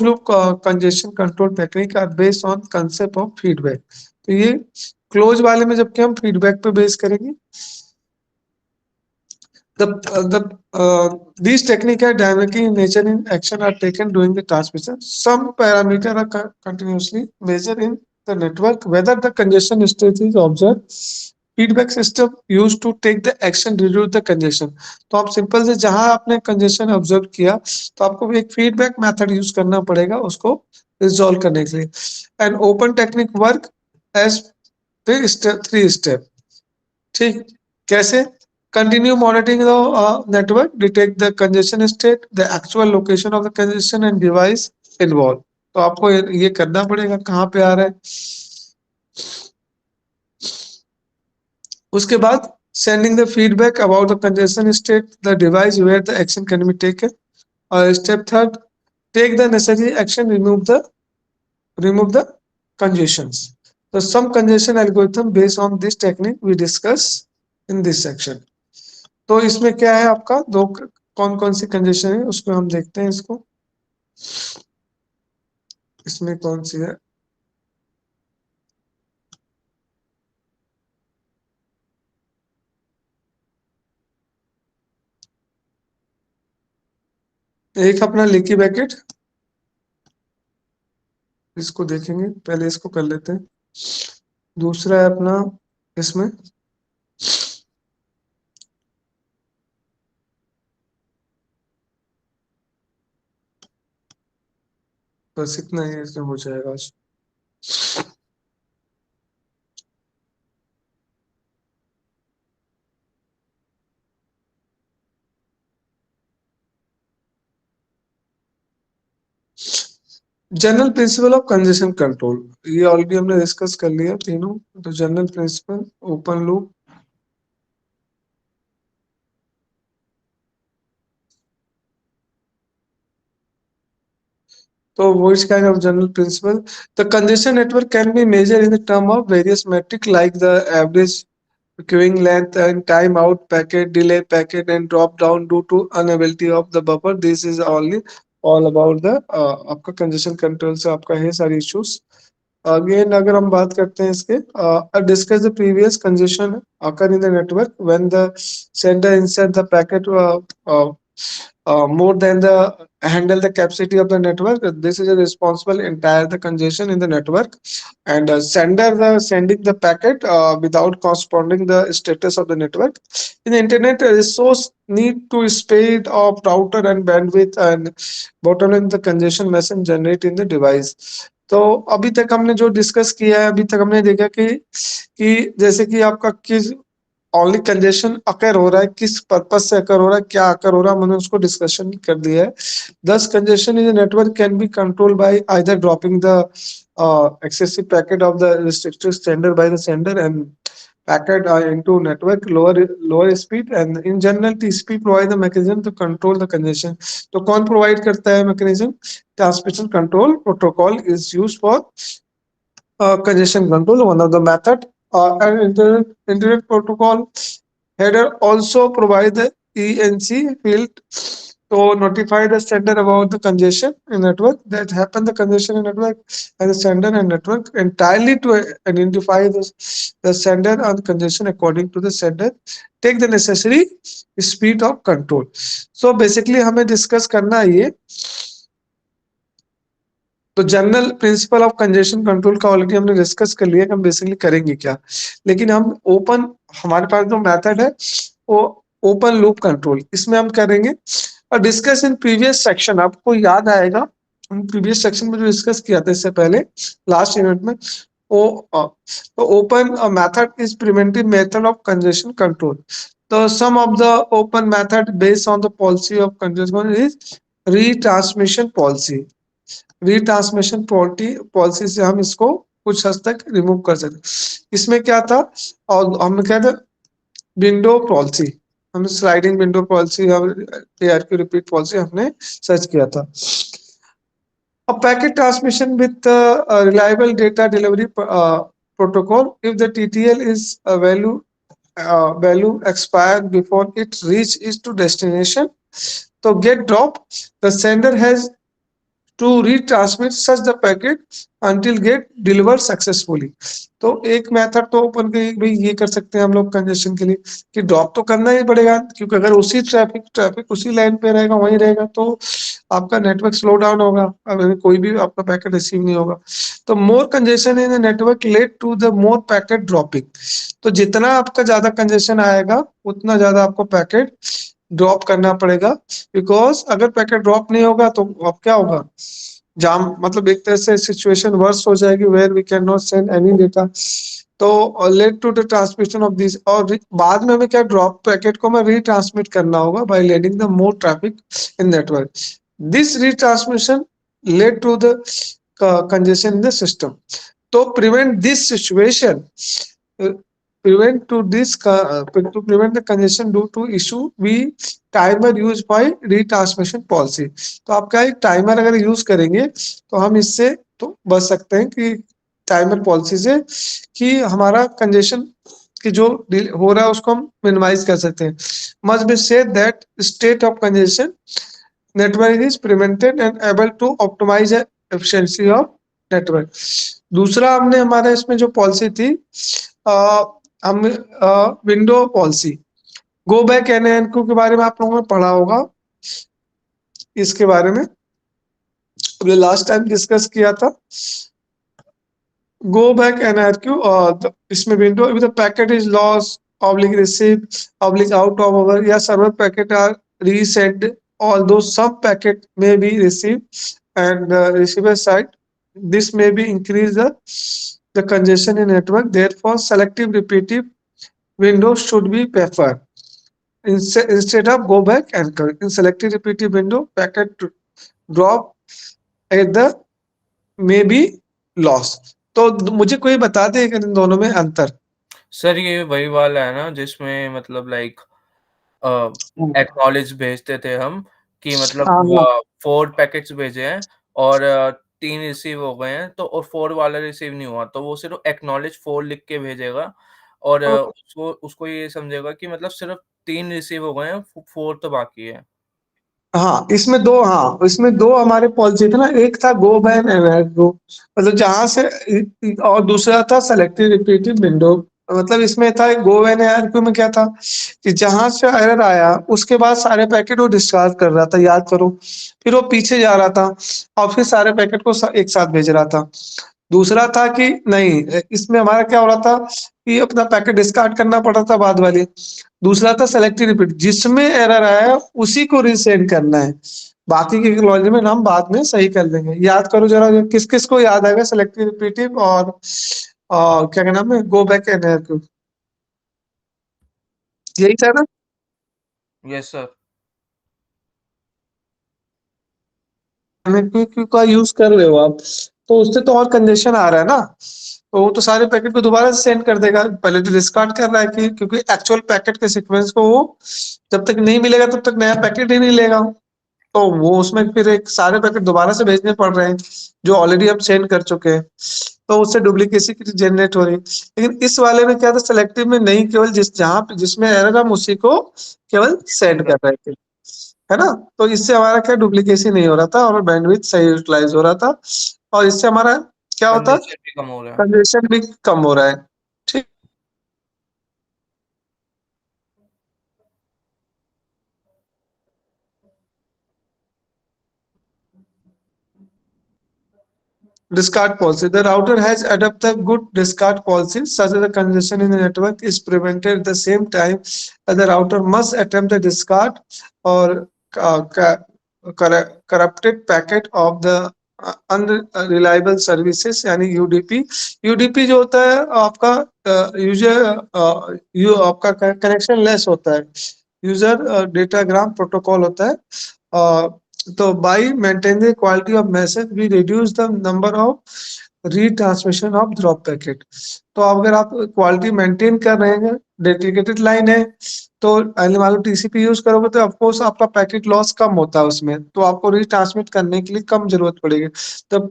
loop congestion control technique are based on concept of feedback. तो ये क्लोज वाले में जबकि हम फीडबैक पे बेस करेंगे. These techniques are dynamic in nature and action are taken during the transmission. Some parameters are continuously measured in the network whether the congestion state is observed. Feedback system used to take the action reduce the congestion. तो आप सिंपल से जहां आपने कंजेशन ऑब्जर्व किया तो आपको एक फीडबैक मेथड यूज करना पड़ेगा उसको रिजॉल्व करने के लिए. And open technique work as 3 step. ठीक, कैसे? Continue monitoring the network, detect the congestion state, the actual location of the congestion and device involved. तो आपको ये करना पड़ेगा कहाँ पे आ रहा है. उसके बाद sending the feedback about the congestion state, the device where the action can be taken. Step third, take the necessary action, remove the congestions. So some congestion algorithm based on this technique we discuss in this section. तो इसमें क्या है आपका दो कौन कौन सी कंजेशन है उसको हम देखते हैं. इसमें कौन सी है. एक अपना लीकी बकेट, इसको देखेंगे, पहले इसको कर लेते हैं. दूसरा है अपना इसमें बस इतना ही इसमें हो जाएगा आज. General principle of congestion control ये ऑलरेडी हमने डिस्कस कर लिया तीनों. तो general principle open loop, so which kind of general principle? The congestion network can be measured in the term of various metric like the average queuing length and time out packet, delay packet and drop down due to unavailability of the buffer. This is only all about the आपका congestion control से आपका है सारी issues. Again अगर हम बात करते हैं इसके discuss the previous congestion occur in the network when the sender insert the packet more than the handle the capacity of the network. This is a responsible entire the congestion in the network and sender the sending the packet without corresponding the status of the network. In the internet resource need to speed of router and bandwidth and bottleneck the congestion message generate in the device. तो अभी तक हमने जो डिस्कस किया है, अभी तक हमने देखा कि जैसे कि आपका किस ओनली कंजेशन अकर हो रहा है, किस पर्पस से अकर हो रहा है, क्या अकर हो रहा है, मैंने उसको डिस्कशन कर दिया है. Thus congestion in the network can be controlled by either dropping the excessive packet of the restricted sender by the sender and packet into network lower speed and in general TCP provide the mechanism to control the congestion. तो कौन प्रोवाइड करता है mechanism? Transmission control protocol is used for congestion control. One of the method and internet protocol header also provide the ENC field to notify the sender about the congestion in network that happen the congestion in network and the sender and network entirely to identify the sender and congestion according to the sender take the necessary speed of control. So basically हमें discuss करना है ये. तो general principle of congestion control का ऑलरेडी हमने डिस्कस कर लिया कि हम बेसिकली करेंगे क्या. लेकिन हम ओपन हमारे पास जो मेथड है वो ओपन लूप कंट्रोल इसमें हम करेंगे और डिस्कस इन प्रीवियस सेक्शन. आपको याद आएगा प्रीवियस सेक्शन में जो डिस्कस किया था इससे पहले लास्ट यूनिट में तो open method is preventive method of congestion control. तो some of the open method based on the policy of congestion is retransmission policy. Retransmission policy से हम इसको कुछ हद तक रिमूव कर सकते। इसमें क्या था, और हम क्या था, विंडो पॉलिसी, हमने स्लाइडिंग विंडो पॉलिसी और ARQ रिपीट पॉलिसी हमने सर्च किया था। A packet transmission with a reliable data delivery protocol. If the TTL is a value expired before it reaches to destination, so get dropped. The sender has to retransmit such the packet until get delivered successfully। तो एक मेथड तो अपन के भाई ये कर सकते हैं हम लोग कंजेशन के लिए कि ड्रॉप तो करना ही पड़ेगा, क्योंकि अगर उसी ट्रैफिक उसी लाइन पे रहेगा, वहीं रहेगा, तो आपका नेटवर्क स्लो डाउन होगा, अगर कोई भी आपका पैकेट रिसीव नहीं होगा। तो more congestion in the network led to the more packet dropping. तो जितना आपका ज्यादा कंजेशन आएगा, उतना ज्यादा आपको पैकेट ड्रॉप करना पड़ेगा, बिकॉज अगर पैकेट ड्रॉप नहीं होगा तो अब क्या होगा, जाम, मतलब एक तरह से सिचुएशन वर्स हो जाएगी, where we can not send any data. तो led to the transmission of this, और बाद में हमें क्या, ड्रॉप पैकेट को हमें रीट्रांसमिट करना होगा by leading the more traffic in network. This retransmission lead to the congestion in the system. To prevent this situation, to prevent the congestion due to issue, we timer use by retransmission policy। तो आप क्या, एक टाइमर अगर यूज करेंगे तो हम इससे तो बच सकते हैं कि टाइमर पॉलिसी से, कि हमारा कंजेशन कि जो हो रहा है उसको हम मिनिमाइज कर सकते हैं। Must be said that state of congestion network is prevented and able to optimize the efficiency of network। दूसरा हमने हमारा इसमें जो पॉलिसी थी, हम window policy, go back NINQ के बारे में आप लोगों ने पढ़ा होगा, इसके बारे में हमने लास्ट टाइम डिस्कस किया था। गो बैक NIRQ, इसमें window, if the packet is lost, oblique receive, oblique out of our या server packet are resent, although some packet may be received and receiver side, this may be increase the congestion in network, therefore selective repeative window should be preferred instead of go back and in selective repeative window, packet drop at the may be lost। तो मुझे कोई बता दे इन दोनों में अंतर। सर ये वही वाला है ना जिसमें मतलब लाइक एक्नॉलेज भेजते थे हम कि मतलब हाँ 4 पैकेट्स भेजे हैं और 3 रिसीव हो गए हैं, तो और 4 वाला रिसीव नहीं हुआ, तो वो सिर्फ एक्नॉलेज 4 लिख के भेजेगा और हाँ उसको उसको ये समझेगा कि मतलब सिर्फ 3 रिसीव हो गए हैं, 4 तो बाकी है। हाँ, इसमें दो हमारे पॉलिसी थे ना, एक था गो बैन एंड गो, मतलब जहां से, और दूसरा था सेलेक्टिव रिपीटिव विंडो। मतलब इसमें था गो बैन ARQ में क्या था कि जहां से एरर आया उसके बाद सारे पैकेट वो डिस्चार्ज कर रहा था, याद करो, फिर वो पीछे जा रहा था और फिर सारे पैकेट को एक साथ भेज रहा था। दूसरा था कि नहीं, इसमें हमारा क्या हो रहा था कि अपना पैकेट डिस्कार्ड करना पड़ रहा था बाद वाली। दूसरा था सेलेक्टिव रिपीट, जिसमें एरर आया उसी को रीसेंड करना है, बाकी की एक्नॉलेजमेंट हम बाद में सही कर लेंगे। याद करो जरा, किस किस को याद आएगा सेलेक्टिव रिपीटिव और क्या नाम है, गो बैक एंड ARQ, यही था ना। Yes sir. MAQ का यूज कर रहे हो आप, तो उससे तो और कंजेशन आ रहा है ना, तो वो तो सारे पैकेट को दोबारा सेंड कर देगा। पहले तो डिस्कार्ड कर रहा है कि क्योंकि एक्चुअल पैकेट के सीक्वेंस को वो जब तक नहीं मिलेगा तब तक नया पैकेट ही नहीं लेगा, तो वो उसमें फिर एक सारे पैकेट दोबारा से भेजने पड़ रहे हैं जो ऑलरेडी हम सेंड कर चुके हैं, तो उससे डुप्लीकेसी जनरेट हो रही है। लेकिन इस वाले में क्या था, सेलेक्टिव में नहीं, केवल जहां पे जिसमें एरर हम उसी को केवल सेंड कर रहे थे, है ना। तो इससे हमारा क्या, डुप्लीकेसी नहीं हो रहा था और बैंडविड्थ सही यूटिलाइज हो रहा था, और इससे हमारा क्या होता, कंजेशन भी कम हो रहा है। कंजेशन भी कम हो रहा है। ठीक, discard policy. The router has adopted good discard policy such that the congestion in the network is prevented at the same time as the router must attempt the discard or corrupted packet of the unreliable services यानी UDP। UDP जो होता है आपका यूजर आपका कनेक्शन लेस होता है, यूजर डेटाग्राम प्रोटोकॉल होता है। तो by maintaining the quality of message we reduce the number of retransmission of drop packet. तो अगर आप क्वालिटी मेंटेन कर रहे हैं, डेडिकेटेड लाइन है, तो मान लो टीसीपी यूज करोगे तो ऑफकोर्स आपका पैकेट लॉस कम होता है उसमें, तो आपको रीट्रांसमिट करने के लिए कम जरूरत पड़ेगी। तब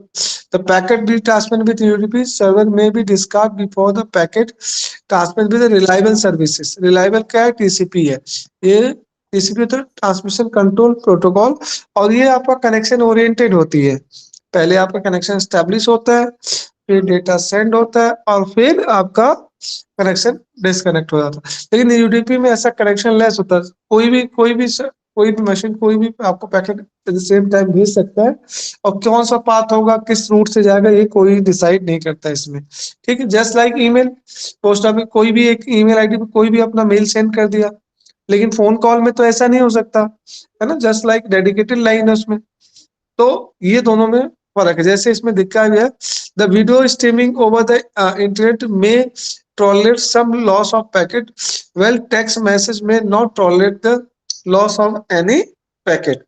the packet retransmit with UDP server में be discard before the packet transmit with reliable services. Reliable क्या है? टीसीपी है। ये टीसीपी तो ट्रांसमिशन कंट्रोल प्रोटोकॉल, और ये आपका कनेक्शन ओरिएंटेड होती है। पहले आपका कनेक्शन स्टैब्लिश होता है, फिर डेटा सेंड होता है, और फिर आपका कनेक्शन डिस्कनेक्ट हो जाता है। लेकिन यूडीपी में ऐसा कनेक्शन लेस होता है, कोई भी मशीन कोई भी आपको packet at the same time भेज सकता है, और कौन सा पाथ होगा, किस रूट से जाएगा, ये कोई डिसाइड नहीं करता इसमें। ठीक है, just like email, post office कोई भी एक ईमेल आईडी पे कोई भी अपना मेल सेंड कर दिया, लेकिन फोन कॉल में तो ऐसा नहीं हो सकता है ना, जस्ट लाइक डेडिकेटेड लाइन है उसमें। तो ये दोनों में फर्क है। जैसे इसमें दिखा गया, the video streaming over the internet में tolerate some loss of packet, well text message में not tolerate the loss of any packet.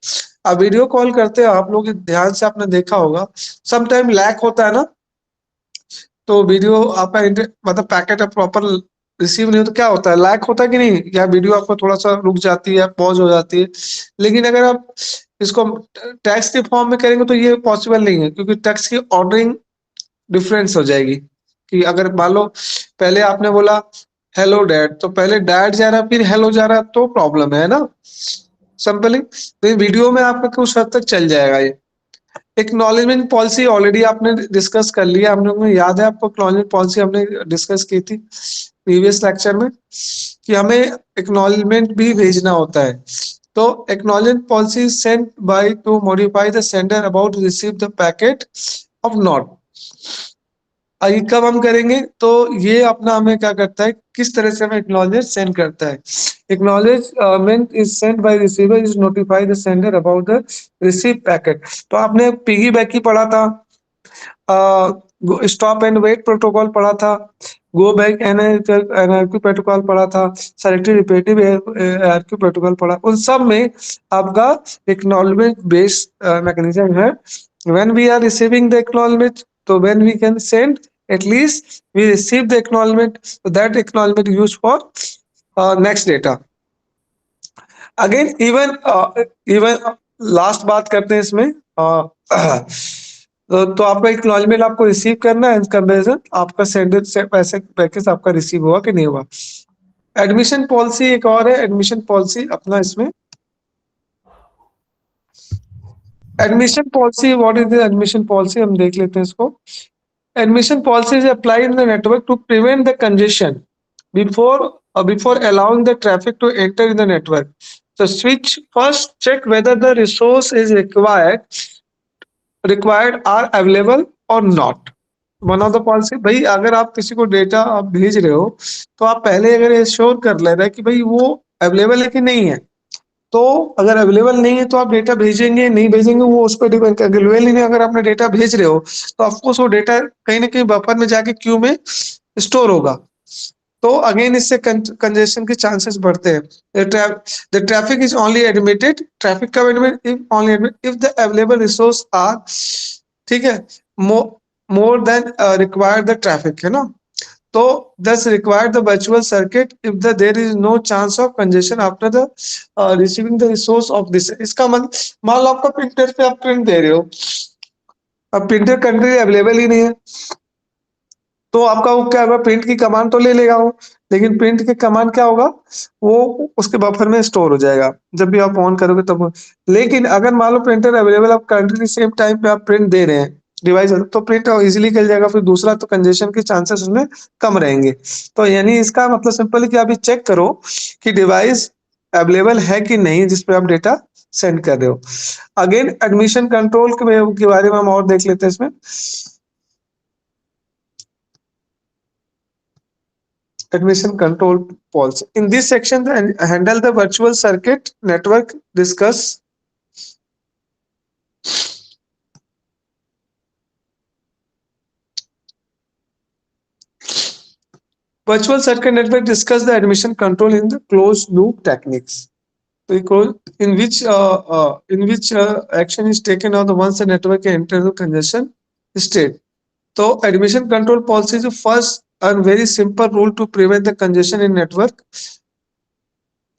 अब वीडियो कॉल करते हो आप लोग, ध्यान से आपने देखा होगा, सम टाइम लैग होता है ना, तो वीडियो आपका मतलब पैकेट प्रॉपर रिसीव नहीं हो तो क्या होता है, लैग होता है कि नहीं, या वीडियो आपको थोड़ा सा रुक जाती है, पॉज हो जाती है। लेकिन अगर आप इसको टेक्स्ट के फॉर्म में करेंगे तो ये पॉसिबल नहीं है, क्योंकि टेक्स्ट की ऑर्डरिंग डिफरेंस हो जाएगी। कि अगर मान लो पहले आपने बोला हेलो डैड, तो पहले डैड जा रहा है फिर हेलो जा रहा है, तो प्रॉब्लम है ना सिंपली। तो वीडियो में आपका कुछ हद तक चल जाएगा ये। एक्नॉलेजमेंट पॉलिसी ऑलरेडी आपने डिस्कस कर लिया, हम लोगों को याद है आपको, एक्नॉलेजमेंट पॉलिसी हमने डिस्कस की थी प्रीवियस लेक्चर में, कि हमें एक्नॉलेजमेंट भी भेजना होता है। तो acknowledgement policy sent by two modify the sender about receive the packet of not. ये कब हम करेंगे, तो ये अपना हमें क्या करता है, किस तरह से हमें एक्नॉलेज सेंड करता है। Acknowledgement is sent by receiver is notify the sender about the receive packet. तो आपने पिगी बैक ही पढ़ा था, स्टॉप एंड वेट प्रोटोकॉल पढ़ा था, गो बैक एनआरक्यू प्रोटोकॉल पढ़ा था, सेलेक्टिव रिपीटिव एआरक्यू प्रोटोकॉल पढ़ा। उन सब में आपका एक्नॉलेजमेंट बेस्ड मैकेनिज्म है। When we are receiving the acknowledgement, so when we can send, at least we receive the acknowledgement, so that acknowledgement used for next data. Again even last बात करते हैं इसमें, तो आपका एक्नॉलेजमेंट आपको रिसीव करना है, कंपैरिजन आपका सेंडर से पैसे पैकेज आपका रिसीव हुआ कि नहीं हुआ। एडमिशन पॉलिसी एक और है, एडमिशन पॉलिसी अपना इसमें admission policy, what is the admission policy, हम देख लेते हैं इसको। Admission policy is applied in the network to prevent the congestion before allowing the traffic to enter in the network. The switch first check whether the resource is required are available or not. One of the policy, भाई अगर आप किसी को डेटा आप भेज रहे हो, तो आप पहले अगर एश्योर कर ले रहे हैं कि भाई वो अवेलेबल है कि नहीं है। तो अगर अवेलेबल नहीं है तो आप डेटा भेजेंगे नहीं भेजेंगे वो उस पर डिपेंड करेगा। अवेलेबल नहीं, अगर आपने डेटा भेज रहे हो तो ऑफकोर्स वो डेटा कहीं ना कहीं बफर में जाके क्यू में स्टोर होगा, तो अगेन इससे कंजेशन के चांसेस बढ़ते हैं। The traffic is only admitted, traffic का admit if only admit if the available resource are, ठीक है, more than required the traffic, है ना। तो thus require the virtual circuit if there is no chance of congestion after the receiving the resource of this। इसका मान लो आपका प्रिंटर पे आप प्रिंट दे रहे हो, अब प्रिंटर कंट्री अवेलेबल ही नहीं है, तो आपका वो क्या होगा, प्रिंट की कमांड तो ले लेगा वो, लेकिन प्रिंट की कमांड क्या होगा, वो उसके बफर में स्टोर हो जाएगा जब भी आप ऑन करोगे तब। लेकिन अगर मान लो प्रिंटर अवेलेबल, आप कंट्री सेम टाइम पे आप प्रिंट दे रहे हैं डिवाइस, तो प्रिंट इजीली कर जाएगा, फिर दूसरा तो कंजेशन के चांसेस उसमें कम रहेंगे। तो यानी इसका मतलब सिंपल है कि आप चेक करो कि डिवाइस अवेलेबल है कि नहीं जिसपे आप डेटा सेंड कर रहे हो। अगेन एडमिशन कंट्रोल के बारे में हम और देख लेते हैं इसमें। Admission control policy. In this section, handle the virtual circuit network discuss. Virtual circuit network discuss the admission control in the closed loop techniques. In which action is taken on the once the network enters the congestion state. तो एडमिशन कंट्रोल पॉलिसी जो first and very simple rule to prevent the congestion in network.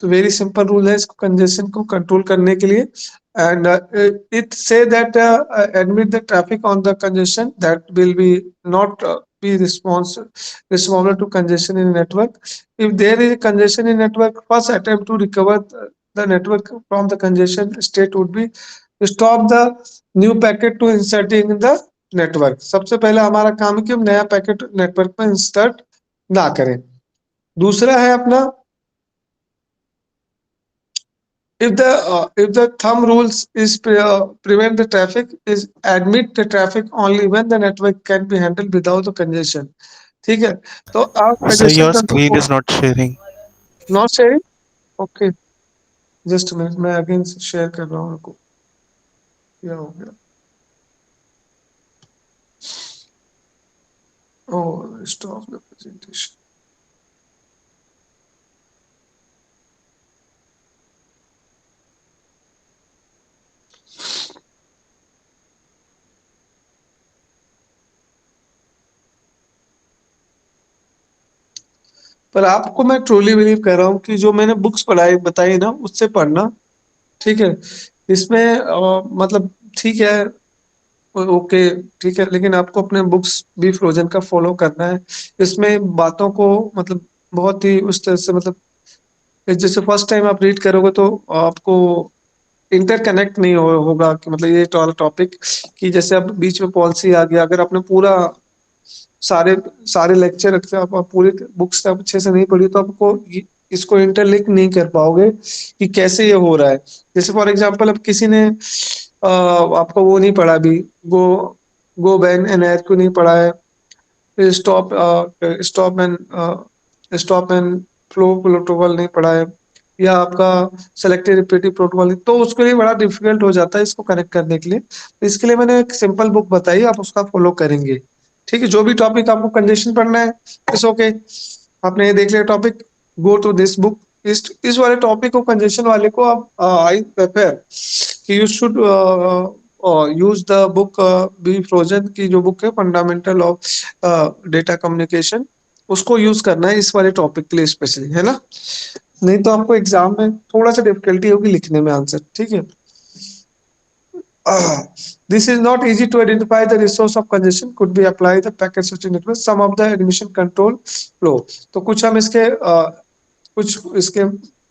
तो वेरी सिंपल रूल है इसको कंजेशन को कंट्रोल करने के लिए। And it say that admit the traffic on the congestion that will be not be responsible to congestion in network. If there is a congestion in network, first attempt to recover the network from the congestion state would be to stop the new packet to inserting in the network. सबसे पहले हमारा काम है कि हम नया पैकेट नेटवर्क में इंसर्ट ना करें। दूसरा है अपना if the thumb rules is prevent the traffic is admit the traffic only when the network can be handled without the congestion। ठीक है, तो आप Sir, congestion your screen control is not sharing. Not sharing. Okay, just minute, मैं अगेन शेयर कर रहा हूँ आपको। क्या हो गया? ओह, स्टॉप द प्रेजेंटेशन। पर आपको मैं ट्रूली बिलीव कर रहा हूँ कि जो मैंने बुक्स पढ़ाई बताई ना उससे पढ़ना, ठीक है। इसमें मतलब ठीक है, ओके ठीक है, लेकिन आपको अपने बुक्स भी फ्रोजन का फॉलो करना है। इसमें बातों को मतलब बहुत ही उस तरह से मतलब जैसे फर्स्ट टाइम आप रीड करोगे तो आपको इंटरकनेक्ट नहीं होगा कि मतलब ये टॉपिक कि जैसे अब बीच में पॉलिसी आ गया, अगर आपने पूरा सारे सारे लेक्चर आप पूरी बुक्स आप अच्छे से नहीं पढ़ी तो आपको इसको इंटरलिंक नहीं कर पाओगे कि कैसे ये हो रहा है। जैसे फॉर एग्जांपल अब किसी ने आपको वो नहीं पढ़ा अभी, गो बैन एंड एयर को नहीं पढ़ा है, stop stop and flow protocol नहीं पढ़ा है, या आपका सेलेक्टेड रिपीटिव प्रोटोकॉल, तो उसके लिए बड़ा डिफिकल्ट हो जाता है इसको कनेक्ट करने के लिए। तो इसके लिए मैंने एक सिंपल बुक बताई, आप उसका फॉलो करेंगे। ठीक है, जो भी टॉपिक आपको कंजेशन पढ़ना है इट्स ओके, आपने ये देख लिया topic, go to this book. इस वाले टॉपिक को कंजेशन वाले को आप आई प्रेफर कि you should use the book B Forouzan की जो बुक है फंडामेंटल ऑफ डेटा कम्युनिकेशन, उसको यूज करना है इस वाले टॉपिक के लिए स्पेशली, है ना। नहीं तो आपको एग्जाम में थोड़ा सा डिफिकल्टी होगी लिखने में आंसर। ठीक है, this is not easy to identify the resource of congestion could be applied the packet switching network some of the admission control flow। तो कुछ हम इसके कुछ इसके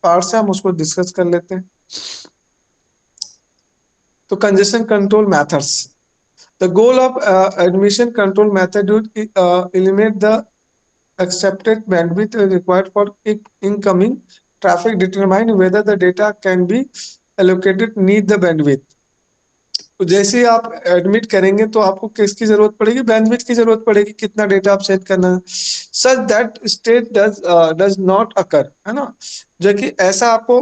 पार्ट्स हैं, हम उसको डिस्कस कर लेते हैं। तो congestion control methods, the goal of admission control method would eliminate the accepted bandwidth required for incoming traffic, determine whether the data can be allocated need the bandwidth। तो जैसे ही आप एडमिट करेंगे तो आपको किसकी जरूरत पड़ेगी, बैंडविड्थ की जरूरत पड़ेगी, कितना डेटा आप सेट करना है, such that state does not occur, है ना। जो कि ऐसा आपको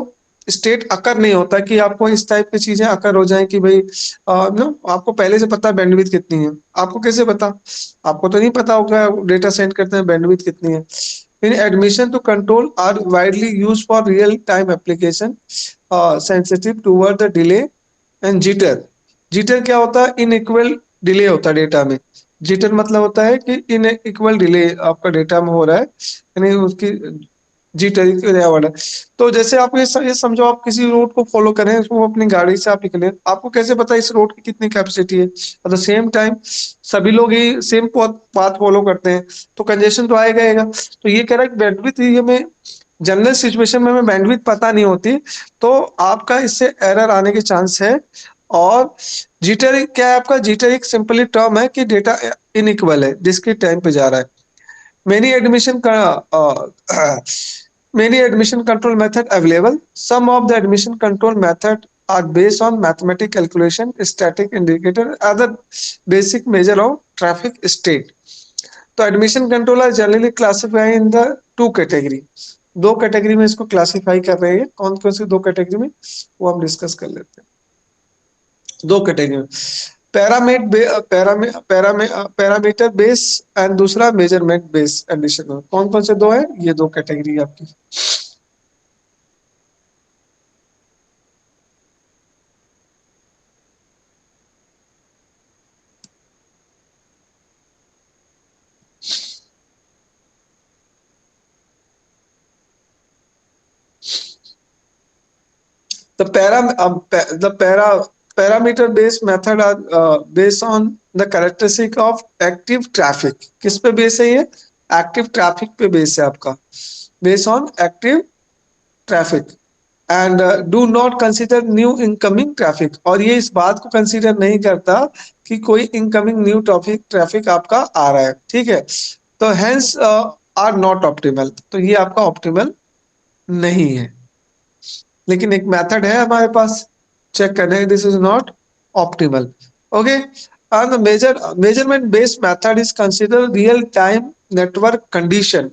स्टेट अकर नहीं होता कि आपको इस टाइप की चीजें अकर हो जाए कि भाई नो आपको पहले से पता बैंडविड्थ कितनी है। आपको कैसे पता, आपको तो नहीं पता होगा, डेटा सेंड करते हैं बैंडविड्थ कितनी है। In admission to control are widely use for real time application sensitive toward the delay and jitter. Jitter क्या होता है, इनइक्वल डिले होता है डेटा में। जिटर मतलब होता है कि इनइक्वल डिले आपका डेटा में हो रहा है, यानी उसकी जिटर वर्ड है। तो जैसे आप ये समझो आप किसी रोड को फॉलो करें, उसको अपनी गाड़ी से आप निकले, आपको कैसे पता इस रोड की कितनी कैपेसिटी है। एट द सेम टाइम सभी लोग ही सेम पाथ फॉलो करते हैं तो कंजेशन तो आएगा आएगा। तो ये कह रहा है बैंडविड्थ ये में जनरल सिचुएशन में हमें बैंडविड्थ पता नहीं होती तो आपका इससे एरर आने के चांस है। और जिटर क्या है आपका, जिटर एक सिंपली टर्म है कि डेटा इनइक्वल है, डिस्क्रीट टाइम पे जा रहा है। मेनी एडमिशन का many admission control method available, some of the admission control method are based on mathematical calculation, static indicator, other basic measure of traffic state। तो admission control are generally classify in the two category, दो कैटेगरी में इसको क्लासिफाई कर रहे हैं। कौन कौन सी दो कैटेगरी में वो हम डिस्कस कर लेते हैं। दो कैटेगरी में पैरामीटर बेस एंड दूसरा मेजरमेंट बेस एडिशन। कौन कौन से दो है, ये दो कैटेगरी आपकी। parameter based method are based on the characteristic of active traffic. किस पे बेस है ये? एक्टिव ट्रैफिक पे बेस है आपका, base on active traffic and do not consider new incoming traffic, और ये इस बात को कंसीडर नहीं करता कि कोई इनकमिंग न्यू ट्रैफिक आपका आ रहा है, ठीक है। तो हेंस आर नॉट ऑप्टिमल, तो ये आपका ऑप्टिमल नहीं है, लेकिन एक मेथड है हमारे पास चेक करने, this is not optimal, okay. and the measurement based method is considered real time network condition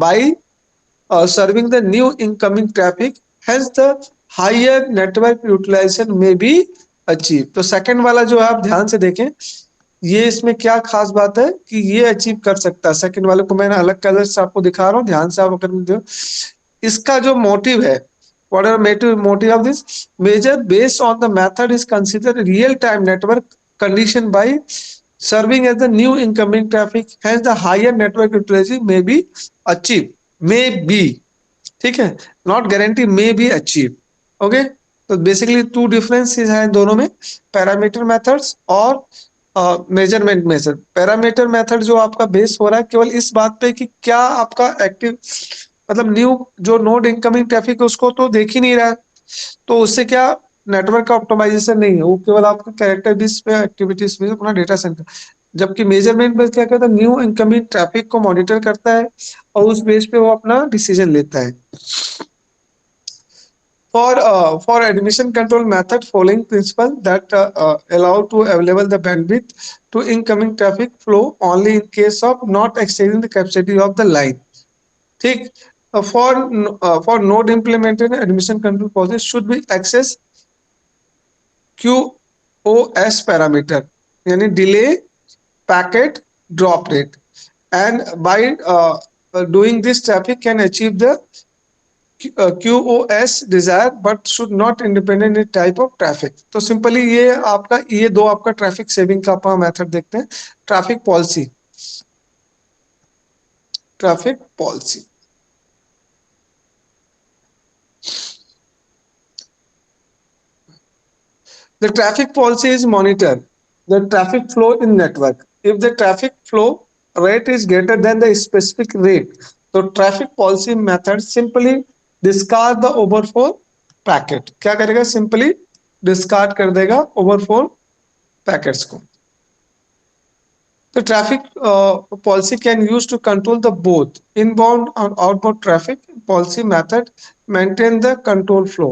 by serving the new incoming traffic, hence the higher network utilization may be achieved। तो सेकंड वाला जो है आप ध्यान से देखें, ये इसमें क्या खास बात है कि ये अचीव कर सकता है। सेकंड वाले को मैंने अलग कलर से आपको दिखा रहा हूँ, ध्यान से आप अगर इसका जो मोटिव है, what are motive of this measure based on the method is considered real time network condition by serving as the new incoming traffic, hence the higher network utilization may be achieved, may be, ठीक है, not guarantee, may be achieved, okay। तो बेसिकली टू डिफरेंसेस हैं दोनों में, पैरामीटर मेथड्स और मेजरमेंट मेथड। पैरामीटर मेथड जो आपका बेस हो रहा है केवल इस बात पे कि क्या आपका एक्टिव, मतलब न्यू जो नोड इनकमिंग ट्रैफिक उसको तो देख ही नहीं रहा है, तो उससे क्या नेटवर्क का ऑप्टिमाइजेशन नहीं है, वो केवल आपका कैरेक्टर बेस पे एक्टिविटीज पे अपना डेटा सेंटर। जबकि मेजरमेंट बेस क्या करता है, न्यू इनकमिंग ट्रैफिक को मॉनिटर करता है और उस बेस पे वो अपना डिसीजन लेता है। For admission control method, following principle that allow to available the bandwidth to incoming traffic flow only in case of not exceeding the capacity of the line, ठीक। for node implemented admission control policy should be access QoS parameter, यानी delay, packet, drop rate, and by doing this traffic can achieve the QoS desire but should not independent type of traffic। तो सिंपली ये आपका, ये दो आपका ट्रैफिक सेविंग का अपना मेथड देखते हैं। Traffic policy, traffic policy the traffic policy is monitor the traffic flow in network। if the traffic flow rate is greater than the specific rate, तो traffic policy method simply discard the overflow packet। क्या करेगा, सिंपली डिस्कार्ड कर देगा ओवरफ्लो पैकेट्स को। The traffic policy can use to control the both inbound and outbound traffic। policy method maintain the control flow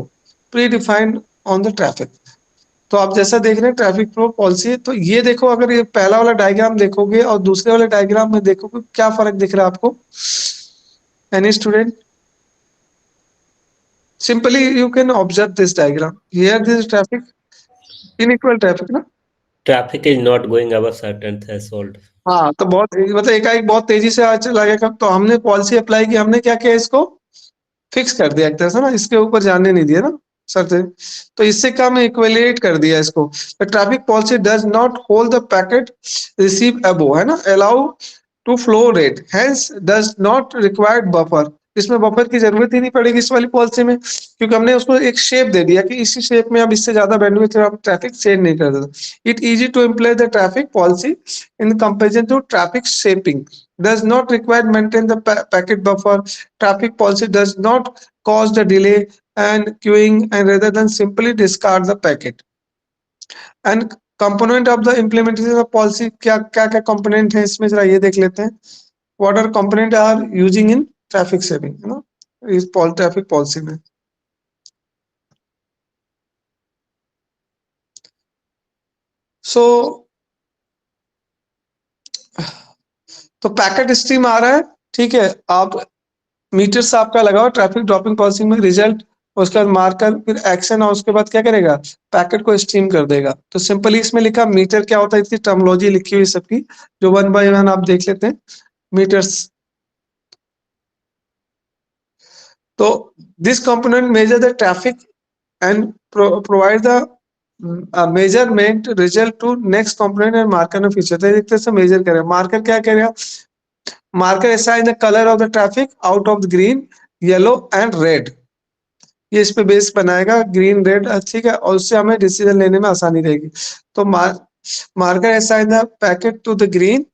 predefined on the traffic। तो आप जैसा देख रहे हैं ट्रैफिक फ्लो पॉलिसी, तो ये देखो, अगर ये पहला वाला डायग्राम देखोगे और दूसरे वाले डायग्राम में देखोगे, क्या फर्क दिख रहा है आपको? Any student? Simply you can observe this diagram, here this traffic, inequal traffic ना, traffic is not going above certain threshold. हाँ, तो बहुत मतलब एकाएक बहुत तेजी से आज चला गया। तो हमने पॉलिसी अप्लाई की, हमने क्या किया, इसको फिक्स कर दिया एक तरह से ना, इसके ऊपर जाने नहीं दिया ना सर से, तो इससे कम इक्वलेट कर दिया इसको। Traffic policy does not hold the packet receive above, है ना, allow to flow rate, hence does not required buffer. इसमें बफर की जरूरत ही नहीं पड़ेगी इस वाली पॉलिसी में, क्योंकि हमने उसको एक शेप दे दिया कि इसी शेप में अब इससे ज्यादा बैंडविड्थ आप ट्रैफिक शेयर नहीं कर देते। It easy to imply the traffic policy in comparison to traffic shaping, does not require maintain the packet buffer। traffic policy does not cause the delay and queuing, and rather than simply discard the packet। and component of the implementation of policy, क्या क्या क्या component है इसमें, जरा ये देख लेते हैं। what are component are using in traffic saving, है ना, इस traffic policy में। so तो पैकेट स्ट्रीम आ रहा है, ठीक है, आप मीटर से आपका लगाओ ट्रैफिक ड्रॉपिंग पॉलिसी में, रिजल्ट, उसके बाद मार्कर, फिर एक्शन, और उसके बाद क्या करेगा, पैकेट को स्ट्रीम कर देगा। तो सिंपली इसमें लिखा मीटर क्या होता है, इसकी टर्मिनोलॉजी लिखी हुई सबकी, जो वन बाय वन आप देख लेते हैं। मीटर्स, तो this component measure the traffic and provide the measurement result to next component and marker में फीचर। तो एक तरह से मेजर करेगा। मार्कर क्या करेगा, marker assign the color of the traffic out of the green, yellow and red। ये इस पे बेस बनाएगा ग्रीन रेड, ठीक है, और उससे हमें डिसीजन लेने में आसानी रहेगी। तो marker assign the packet to the green,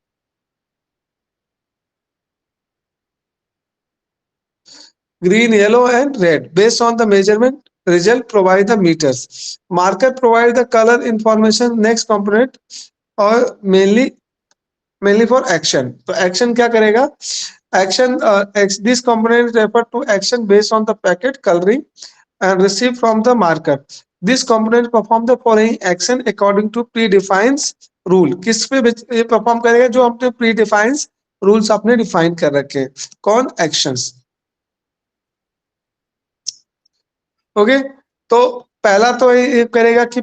yellow and red based on the measurement result provide the meters. Marker provide the color information next component और mainly for action. तो action क्या करेगा? Action this component refer to action based on the packet coloring and received from the marker. This component perform the following action according to predefined rule. किस पे ये perform करेगा? जो हमने predefined rules आपने define कर रखे हैं। कौन? Actions. ओके, तो पहला तो ये करेगा कि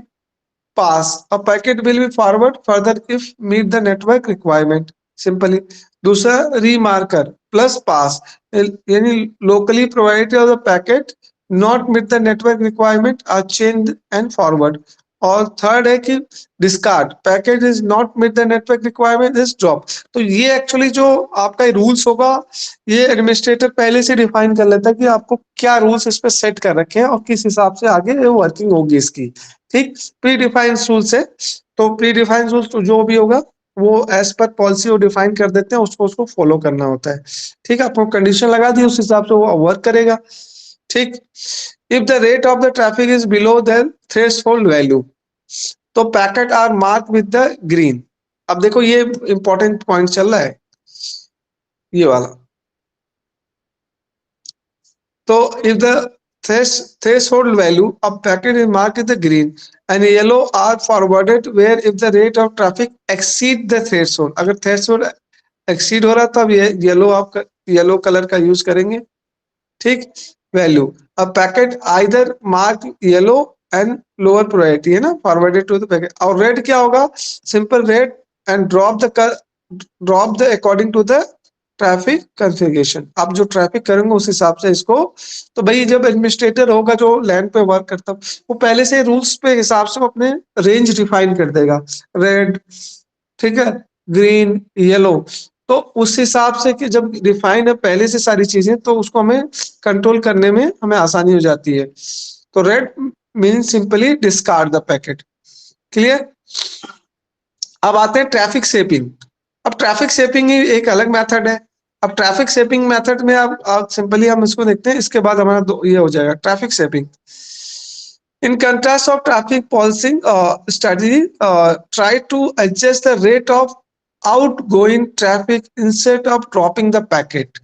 pass a packet will be forward further if meet the network requirement, simply. दूसरा रीमार्कर प्लस पास, यानी locally provided the packet not meet the network requirement are change and forward. और थर्ड है कि discard packet is not meet the network requirement is drop. तो ये एक्चुअली जो आपका रूल्स होगा, ये एडमिनिस्ट्रेटर पहले से डिफाइन कर लेता है कि आपको क्या रूल्स इस पे सेट कर रखे हैं और किस हिसाब से आगे वर्किंग होगी इसकी। ठीक, प्री डिफाइंड रूल्स है, तो प्री डिफाइंड रूल्स तो जो भी होगा वो एज पर पॉलिसी वो डिफाइन कर देते हैं, उसको फॉलो करना होता है। ठीक है, आपको कंडीशन लगा दी, उस हिसाब से वो वर्क करेगा। ठीक, if the rate of the traffic is below the threshold value, तो packet are mark with the green. अब देखो ये इंपॉर्टेंट पॉइंट चल रहा है, ये वाला। तो if the threshold value of packet is marked with the green and yellow are forwarded where if the rate of traffic exceed the threshold, अगर threshold exceed हो रहा तब ये येलो कलर का यूज करेंगे। ठीक, वैल्यू अब packet either mark yellow and lower priority है ना, फॉरवर्डेड टू द पैकेट। और रेड क्या होगा? Simple red and drop the according to the traffic configuration. आप जो ट्रैफिक करेंगे उस हिसाब से इसको। तो भाई जब एडमिनिस्ट्रेटर होगा जो लैंड पे वर्क करता है, वो पहले से रूल्स पे हिसाब से अपने रेंज डिफाइन कर देगा, रेड, ठीक है, ग्रीन, येलो। तो उस हिसाब से कि जब डिफाइन है पहले से सारी चीजें, तो उसको हमें कंट्रोल करने में हमें आसानी हो जाती है। तो red mean simply discard the packet. Clear? अब आते हैं ट्रैफिक शेपिंग। अब ट्रैफिक शेपिंग ही एक अलग मेथड है। अब ट्रैफिक शेपिंग मेथड में अब सिंपली हम इसको देखते हैं, इसके बाद हमारा ये हो जाएगा traffic shaping. In contrast of traffic policing strategy, try to adjust the rate of outgoing traffic instead of dropping the packet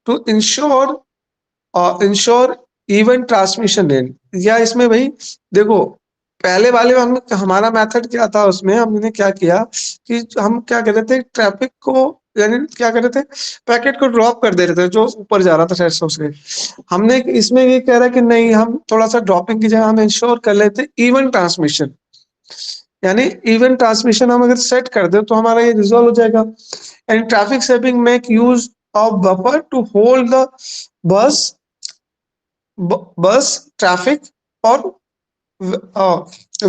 to ensure even transmission lane। या इसमें भाई देखो, पहले वाले में हमारा मेथड क्या था, उसमें हमने क्या किया कि हम क्या कर रहे थे, ट्रैफिक को यानी क्या कर रहे थे, पैकेट को ड्रॉप कर दे रहे थे जो ऊपर जा रहा था थ्रेशोल्ड से। हमने इसमें ये कह रहा है कि नहीं, हम थोड़ा सा ड्रॉपिंग की जगह हम इंश्योर कर लेते इवन ट्रांसमिशन, यानी इवन ट्रांसमिशन हम अगर सेट कर दे तो हमारा ये रिजॉल्व हो जाएगा। And traffic shaping make use of buffer to hold the burst traffic और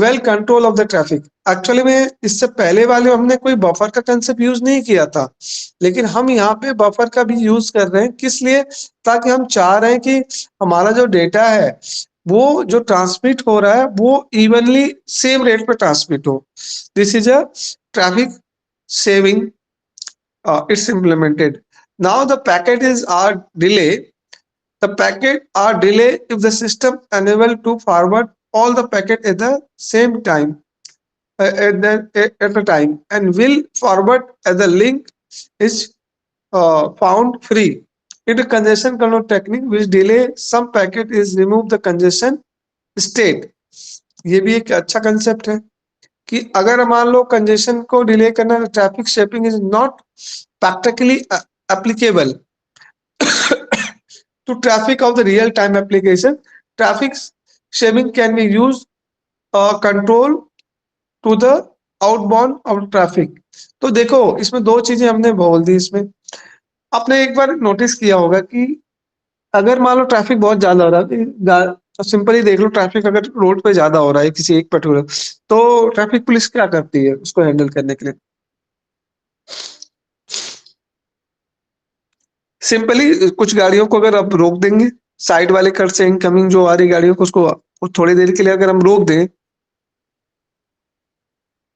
well control of the traffic. Actually में इससे पहले वाले हमने कोई बफर का कंसेप्ट यूज नहीं किया था, लेकिन हम यहाँ पे बफर का भी यूज कर रहे हैं। किस लिए? ताकि हम चाह रहे हैं कि हमारा जो डेटा है वो जो ट्रांसमिट हो रहा है वो इवनली सेम रेट पे ट्रांसमिट हो। This is a traffic saving, it's implemented. Now the packet is are delay, the packet are delay if the system unable to forward all the packet at the same time at the time and will forward as the link is found free. It is congestion control technique which delay some packet is remove the congestion state। ये भी एक अच्छा कंसेप्ट है कि अगर मान लो कंजेशन को डिले करना, traffic shaping is not practically applicable to traffic of the real time application. Traffic shaving can be used control to the outbound of traffic। तो देखो इसमें दो चीजें हमने बोल दी। इसमें आपने एक बार नोटिस किया होगा कि अगर मान लो ट्रैफिक बहुत ज्यादा हो रहा है, तो सिंपली देख लो, ट्रैफिक अगर रोड पे ज्यादा हो रहा है किसी एक पर्टिकुलर, तो ट्रैफिक पुलिस क्या करती है उसको हैंडल करने के लिए? सिंपली कुछ गाड़ियों को अगर आप रोक देंगे साइड वाले कट से इनकमिंग जो आ रही गाड़ियों को उसको थोड़ी देर के लिए अगर हम रोक दें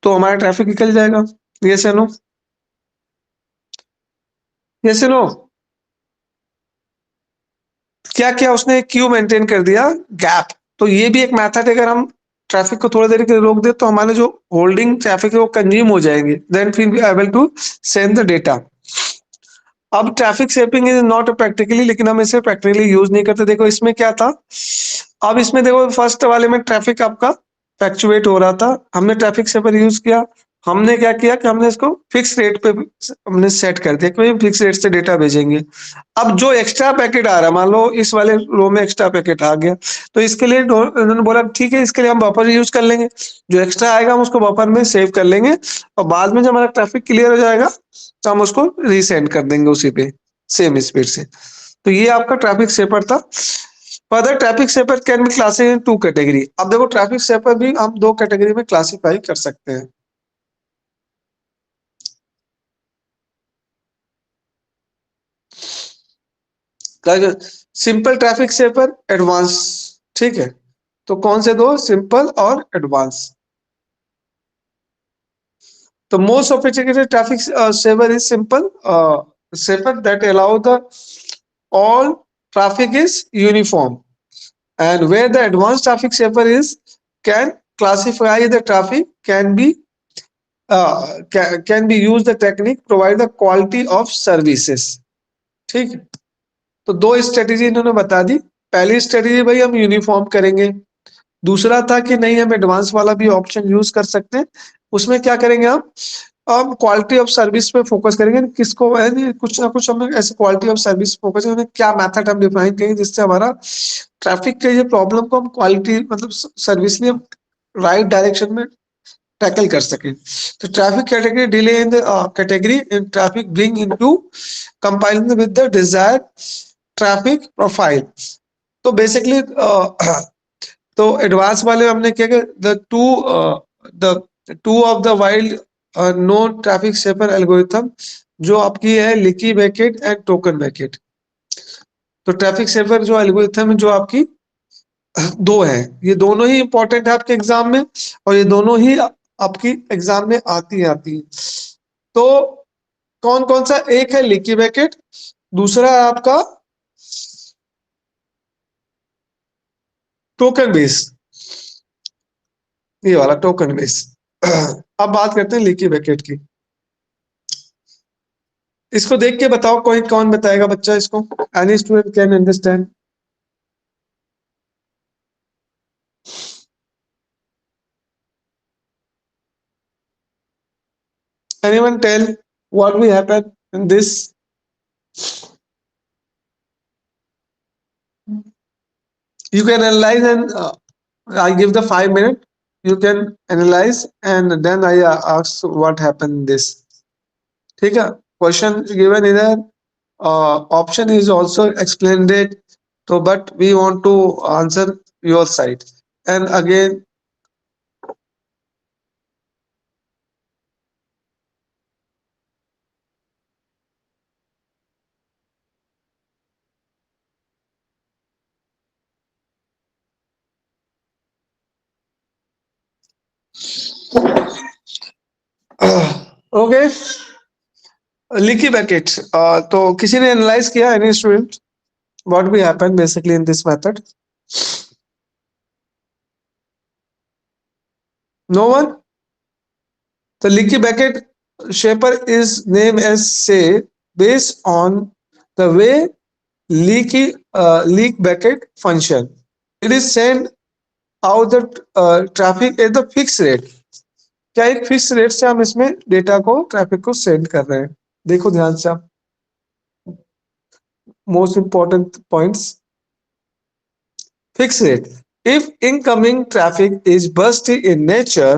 तो हमारा ट्रैफिक निकल जाएगा। यस या नो? यस या नो? क्या किया उसने? क्यू मेंटेन कर दिया, गैप। तो ये भी एक मेथड है, अगर हम ट्रैफिक को थोड़ी देर के लिए रोक दे तो हमारे जो होल्डिंग ट्रैफिक है वो कंज्यूम हो जाएंगे, देन फिर be able to send the data. अब traffic shaping is not practically, लेकिन हम इसे प्रैक्टिकली यूज नहीं करते। देखो इसमें क्या था, अब इसमें देखो फर्स्ट वाले में ट्रैफिक आपका फ्लक्चुएट हो रहा था, हमने ट्रैफिक शेपर यूज किया। हमने क्या किया कि हमने इसको फिक्स रेट पे हमने सेट कर दिया कि भाई फिक्स रेट से डेटा भेजेंगे। अब जो एक्स्ट्रा पैकेट आ रहा है, मान लो इस वाले रो में एक्स्ट्रा पैकेट आ गया, तो इसके लिए उन्होंने बोला ठीक है, इसके लिए हम बफर यूज कर लेंगे, जो एक्स्ट्रा आएगा हम उसको बफर में सेव कर लेंगे, और बाद में जब हमारा ट्रैफिक क्लियर हो जाएगा तो हम उसको रीसेंड कर देंगे उसी पे सेम स्पीड से। तो ये आपका ट्रैफिक शेपर था। Further traffic shaper can be classified in 2 category. अब देखो ट्रैफिक शेपर भी हम 2 कैटेगरी में क्लासिफाई कर सकते हैं। सिंपल ट्रैफिक शेपर, एडवांस, ठीक है। तो कौन से दो? सिंपल और एडवांस। तो most sophisticated traffic shaper is simple shaper that allow the all traffic is uniform, and where the advanced traffic shaper is can classify the traffic, can be use the technique, provide the quality of services। ठीक है, तो 2 स्ट्रेटेजी इन्होंने बता दी। पहली स्ट्रेटेजी भाई हम यूनिफॉर्म करेंगे, दूसरा था कि नहीं हम एडवांस वाला भी ऑप्शन यूज कर सकते हैं। उसमें क्या करेंगे हम क्वालिटी ऑफ सर्विस पे फोकस करेंगे, किसको कुछ ना कुछ हम ऐसे क्वालिटी ऑफ सर्विस फोकस करेंगे, क्या मेथड हम डिफाइन करेंगे जिससे हमारा ट्रैफिक के ये प्रॉब्लम को हम क्वालिटी मतलब सर्विसली हम राइट डायरेक्शन में टैकल कर सकें। तो traffic category delay in the category in traffic bring into compiling with the desired traffic profile. तो बेसिकली तो एडवांस वाले हमने क्या किया, the two of the well known traffic shaper algorithm, जो आपकी है leaky bucket and token bucket. तो ट्रैफिक शेपर जो एल्गोरिथम जो आपकी 2 है, ये दोनों ही इंपॉर्टेंट है आपके एग्जाम में, और ये दोनों ही आपकी एग्जाम में आती है। तो कौन कौन सा? एक है लीकी बकेट, दूसरा है आपका टोकन बेस, ये वाला टोकन बेस। अब बात करते हैं लीकी बकेट की। इसको देख के बताओ, कोई कौन बताएगा बच्चा इसको? Any student can understand? Anyone tell what will happen in this? You can analyze, and I give the 5 minutes. You can analyze and then I ask what happened in this. ठीक है, question given इधर, option is also explained it, so but we want to answer your side, and again okay, leaky bucket. तो किसी ने एनालाइज किया? Any student, what will happen basically in this method? No one? The leaky bucket shaper is named as say based on the way leak bucket function. It is send out the traffic at the fixed rate. क्या एक फिक्स रेट से हम इसमें डेटा को ट्रैफिक को सेंड कर रहे हैं? देखो ध्यान से आप, most important points. Fix rate, if incoming traffic is bursty in nature,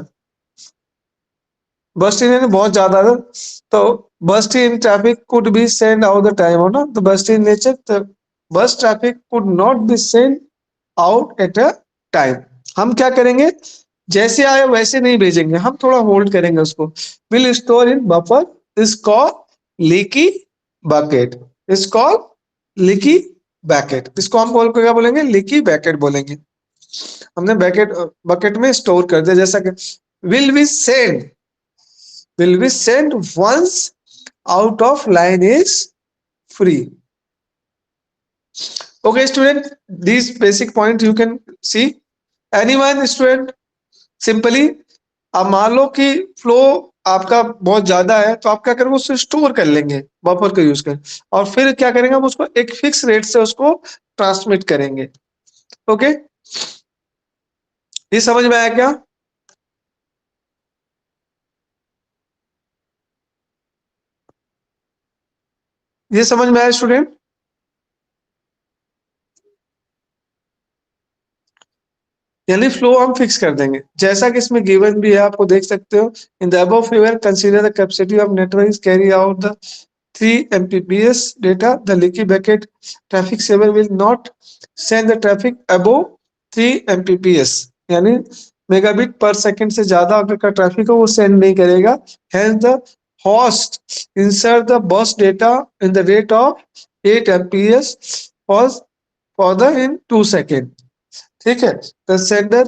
bursty in बहुत ज्यादा है, तो bursty in traffic could be sent out the time, हो ना? तो bursty in nature, the burst traffic could not be sent out at a time। हम क्या करेंगे, जैसे आए वैसे नहीं भेजेंगे, हम थोड़ा होल्ड करेंगे उसको। will store in buffer is called leaky bucket, is called leaky bucket, इसको हम क्या बोलेंगे, लीकी बकेट बोलेंगे। हमने बकेट में स्टोर कर दिया, जैसा कि will be send once out of line is free. Okay student, these basic points you can see. Anyone student, simply अब मान लो कि फ्लो आपका बहुत ज्यादा है तो आप क्या करेंगे, उससे स्टोर कर लेंगे बफर का यूज कर, और फिर क्या करेंगे, हम उसको एक फिक्स रेट से उसको ट्रांसमिट करेंगे। ओके, ये समझ में आया क्या? ये समझ में आया स्टूडेंट? यानी फ्लो हम फिक्स कर देंगे, जैसा कि इसमें गिवन भी है, आपको देख सकते हो। In the above figure consider the capacity of network is carry out the 3 Mbps data. The leaky bucket traffic saver will not send the traffic above 3 Mbps. यानी मेगाबिट पर सेकंड से ज्यादा अगर का ट्रैफिक हो वो सेंड नहीं करेगा। Hence the host insert the burst data in the rate of 8 Mbps for the in 2 seconds. ठीक है, the sender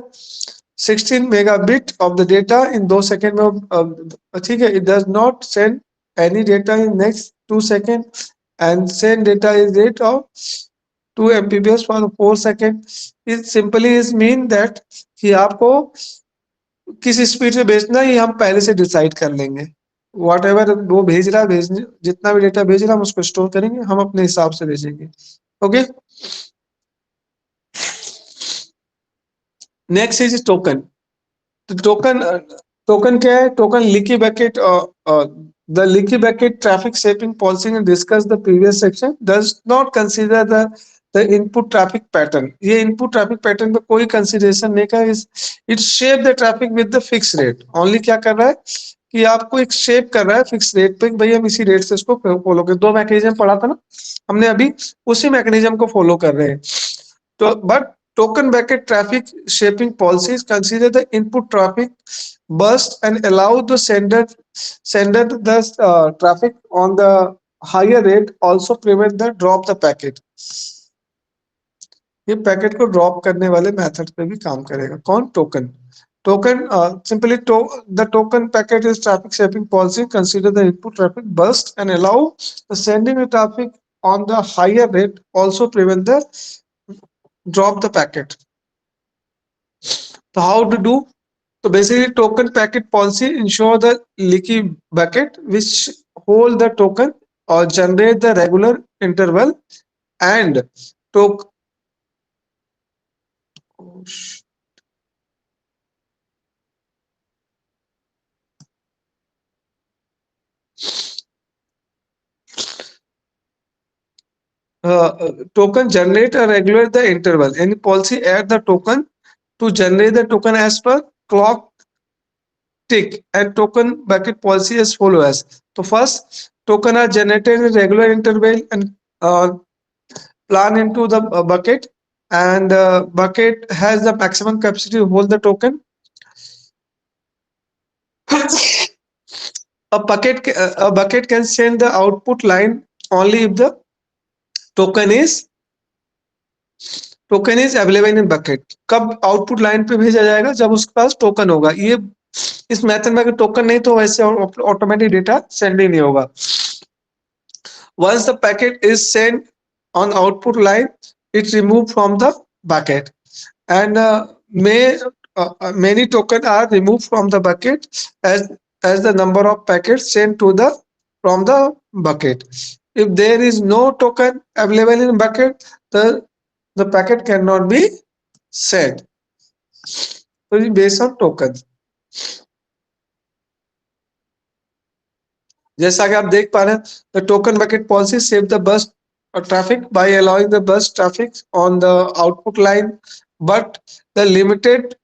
16 megabit of the data in 2 second में, ठीक है, it does not send any data in next 2 seconds and send data is rate of 2 Mbps for 4 seconds. It simply is mean that कि आपको किस स्पीड से भेजना है ये हम पहले से डिसाइड कर लेंगे। वॉट एवर वो भेज रहा है, भेजने जितना भी डेटा भेज रहा है हम उसको स्टोर करेंगे, हम अपने हिसाब से भेजेंगे। Okay, next is token. तो टोकन क्या है? Token leaky bucket, the leaky bucket traffic shaping policy and discuss the previous section does not consider the input traffic pattern. ये input traffic pattern पे कोई consideration नहीं कर, it shape the traffic with the fixed rate. Only क्या कर रहा है कि आपको एक शेप कर रहा है फिक्स रेट पे, भाई हम इसी रेट से इसको फॉलो कर, दो मैकेनिज्म पढ़ा था ना हमने, अभी उसी मैकेनिज्म को फॉलो कर रहे हैं। तो but token bucket traffic shaping policies consider the input traffic burst and allow the sender the traffic on the higher rate, also prevent the drop the packet. ये पैकेट को ड्रॉप करने वाले मेथड पे भी काम करेगा। कौन? Token. Simply the token packet is traffic shaping policy consider the input traffic burst and allow the sending the traffic on the higher rate, also prevent the drop the packet. So how to do? So basically token packet policy ensure the leaky bucket which hold the token or generate the regular interval and token generate a regular the interval. Any policy add the token to generate the token as per clock tick, and token bucket policy as follows. So first, token are generated in regular interval and plan into the bucket, and bucket has the maximum capacity to hold the token. A bucket can send the output line only if the token is available in bucket. कब आउटपुट लाइन पे भेजा जाएगा? जब उसके पास टोकन होगा। ये इस मेथड में अगर टोकन नहीं तो वैसे ऑटोमेटिक डेटा सेंड ही नहीं होगा। Once the packet is sent on output line, it removed from the bucket, and many token are removed from the bucket as the number of packets sent to the from the bucket. If there is no token available in bucket, the packet cannot be sent. So it's based on tokens. जैसा कि आप देख पा रहे हैं, the token bucket policy save the burst traffic by allowing the burst traffic on the output line, but the limited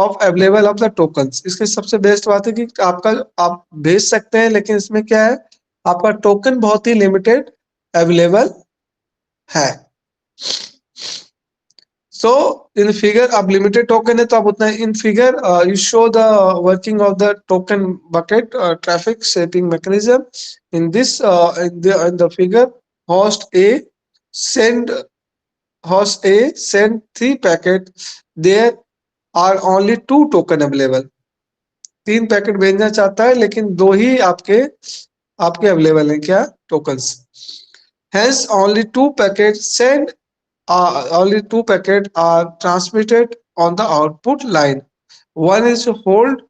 of available of the tokens. इसके सबसे बेस्ट बात है कि आप भेज सकते हैं, लेकिन इसमें क्या है, आपका टोकन बहुत ही लिमिटेड अवेलेबल है। So in figure अब limited token है तो आप उतना in figure you show the working of the token bucket traffic shaping mechanism. In this in the figure host A send 3 packet, there are only 2 token available. 3 packet भेजना चाहता है लेकिन 2 ही आपके अवेलेबल हैं क्या tokens. Hence only 2 packets are transmitted on the output line. One is hold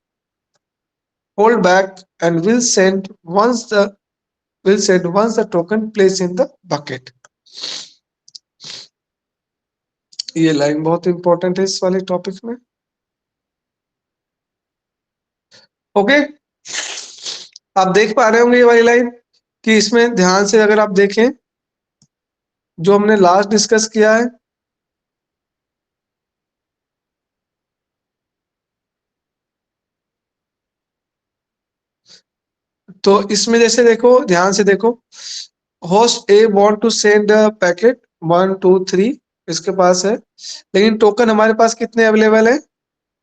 back and will send once the token placed in the bucket. ये लाइन बहुत इंपॉर्टेंट है इस वाले टॉपिक में. ओके, आप देख पा रहे होंगे ये वाली लाइन कि इसमें ध्यान से अगर आप देखें जो हमने लास्ट डिस्कस किया है, तो इसमें जैसे देखो, ध्यान से देखो, host A want to send a packet 1 2 3 इसके पास है, लेकिन टोकन हमारे पास कितने अवेलेबल है?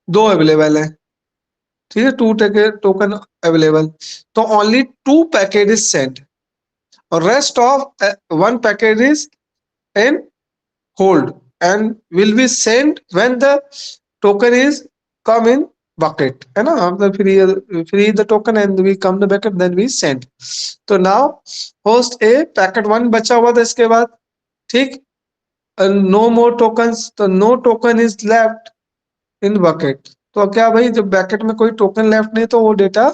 2 अवेलेबल है. ठीक है, 2 टोकन अवेलेबल, तो ओनली 2 पैकेट इज सेंड और rest of 1 packet is in hold and will be sent when the token is come in bucket, है ना. after free the token and we come the bucket, then we send. तो now host A पैकेट 1 बचा हुआ था इसके बाद, ठीक, no more tokens, तो no token is left in bucket. तो क्या भाई, जब बैकेट में कोई टोकन लेफ्ट नहीं तो वो डेटा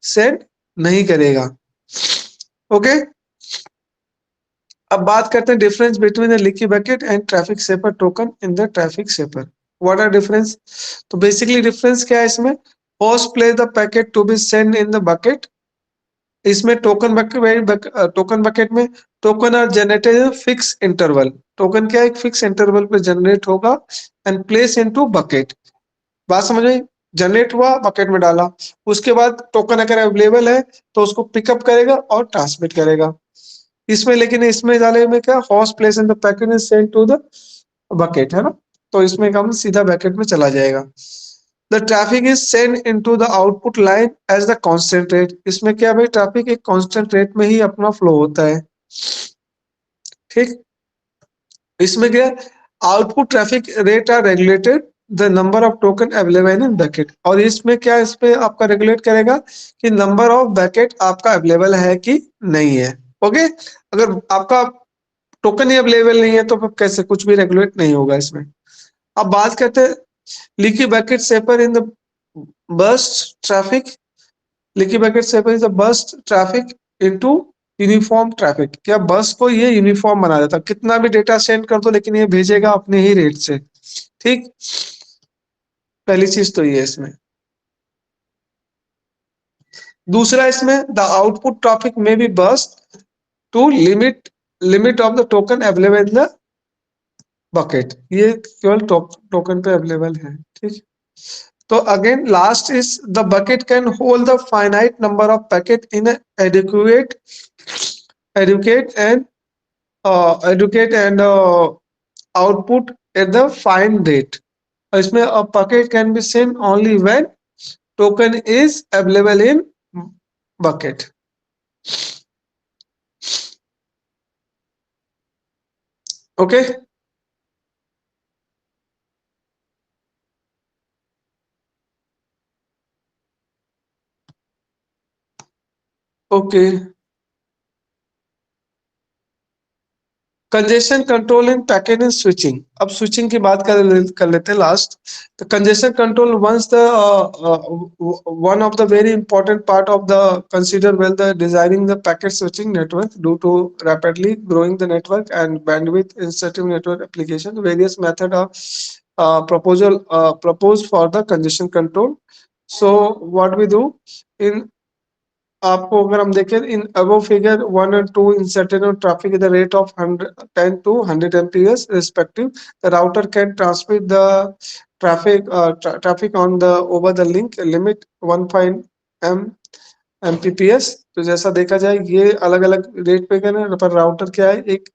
सेंड नहीं करेगा. ओके, अब बात करते हैं difference between the leaky bucket and traffic shaper token in the traffic shaper. What are difference? तो बेसिकली डिफरेंस क्या है इसमें? Host place the packet to be send in the bucket. इसमें टोकन बकेट में token are generated in fix interval. Token क्या है? एक फिक्स इंटरवल पे जनरेट होगा एंड प्लेस इनटू बकेट. बात समझ में? जनरेट हुआ, बकेट में डाला, उसके बाद टोकन अगर अवेलेबल है तो उसको पिकअप करेगा और ट्रांसमिट करेगा. इसमें लेकिन इसमें डाले में क्या, host place in the packet is send to the bucket, है ना. तो इसमें हम सीधा बकेट में चला जाएगा. The traffic is send into the output line as the constant rate. इसमें क्या भाई, ट्रैफिक एक कांस्टेंट रेट में ही अपना फ्लो होता है. ठीक, इसमें क्या, output traffic rate are regulated the number of token available in bucket. और इसमें क्या, इस पे आपका रेगुलेट करेगा कि नंबर ऑफ बकेट आपका अवेलेबल है कि नहीं है. ओके, अगर आपका टोकन ही अवेलेबल नहीं है तो फिर कैसे, कुछ भी रेगुलेट नहीं होगा इसमें. अब बात करते हैं leaky bucket shaper in the burst traffic. Leaky bucket shaper is the burst traffic into uniform traffic. क्या बस को ये यूनिफॉर्म बना देता, कितना भी डेटा सेंड कर दो लेकिन ये भेजेगा अपने ही रेट से. ठीक, पहली चीज तो ये इसमें. दूसरा, इसमें द आउटपुट ट्रैफिक में be burst to limit of the token available in the bucket. ये केवल टोकन पे अवेलेबल है. ठीक, तो again last is the bucket can hold the finite number of packet in educate and output at the fine rate. इसमें a bucket can be sent only when token is available in bucket. Okay, okay. Congestion control in packet and switching. अब स्विचिंग की बात कर लेते हैं लास्ट. तो congestion control once the one of the very important part of the consider well the designing the packet switching network due to rapidly growing the network and bandwidth sensitive network application. Various method of proposed for the congestion control. So what we do in, आपको अगर हम देखें in above figure 1 and 2 in certain traffic at the rate of 10 to 100 Mbps respective, the router can transmit the traffic on the over the link limit 15 Mbps. तो जैसा देखा जाए ये अलग अलग रेट पे करना, पर राउटर क्या है, एक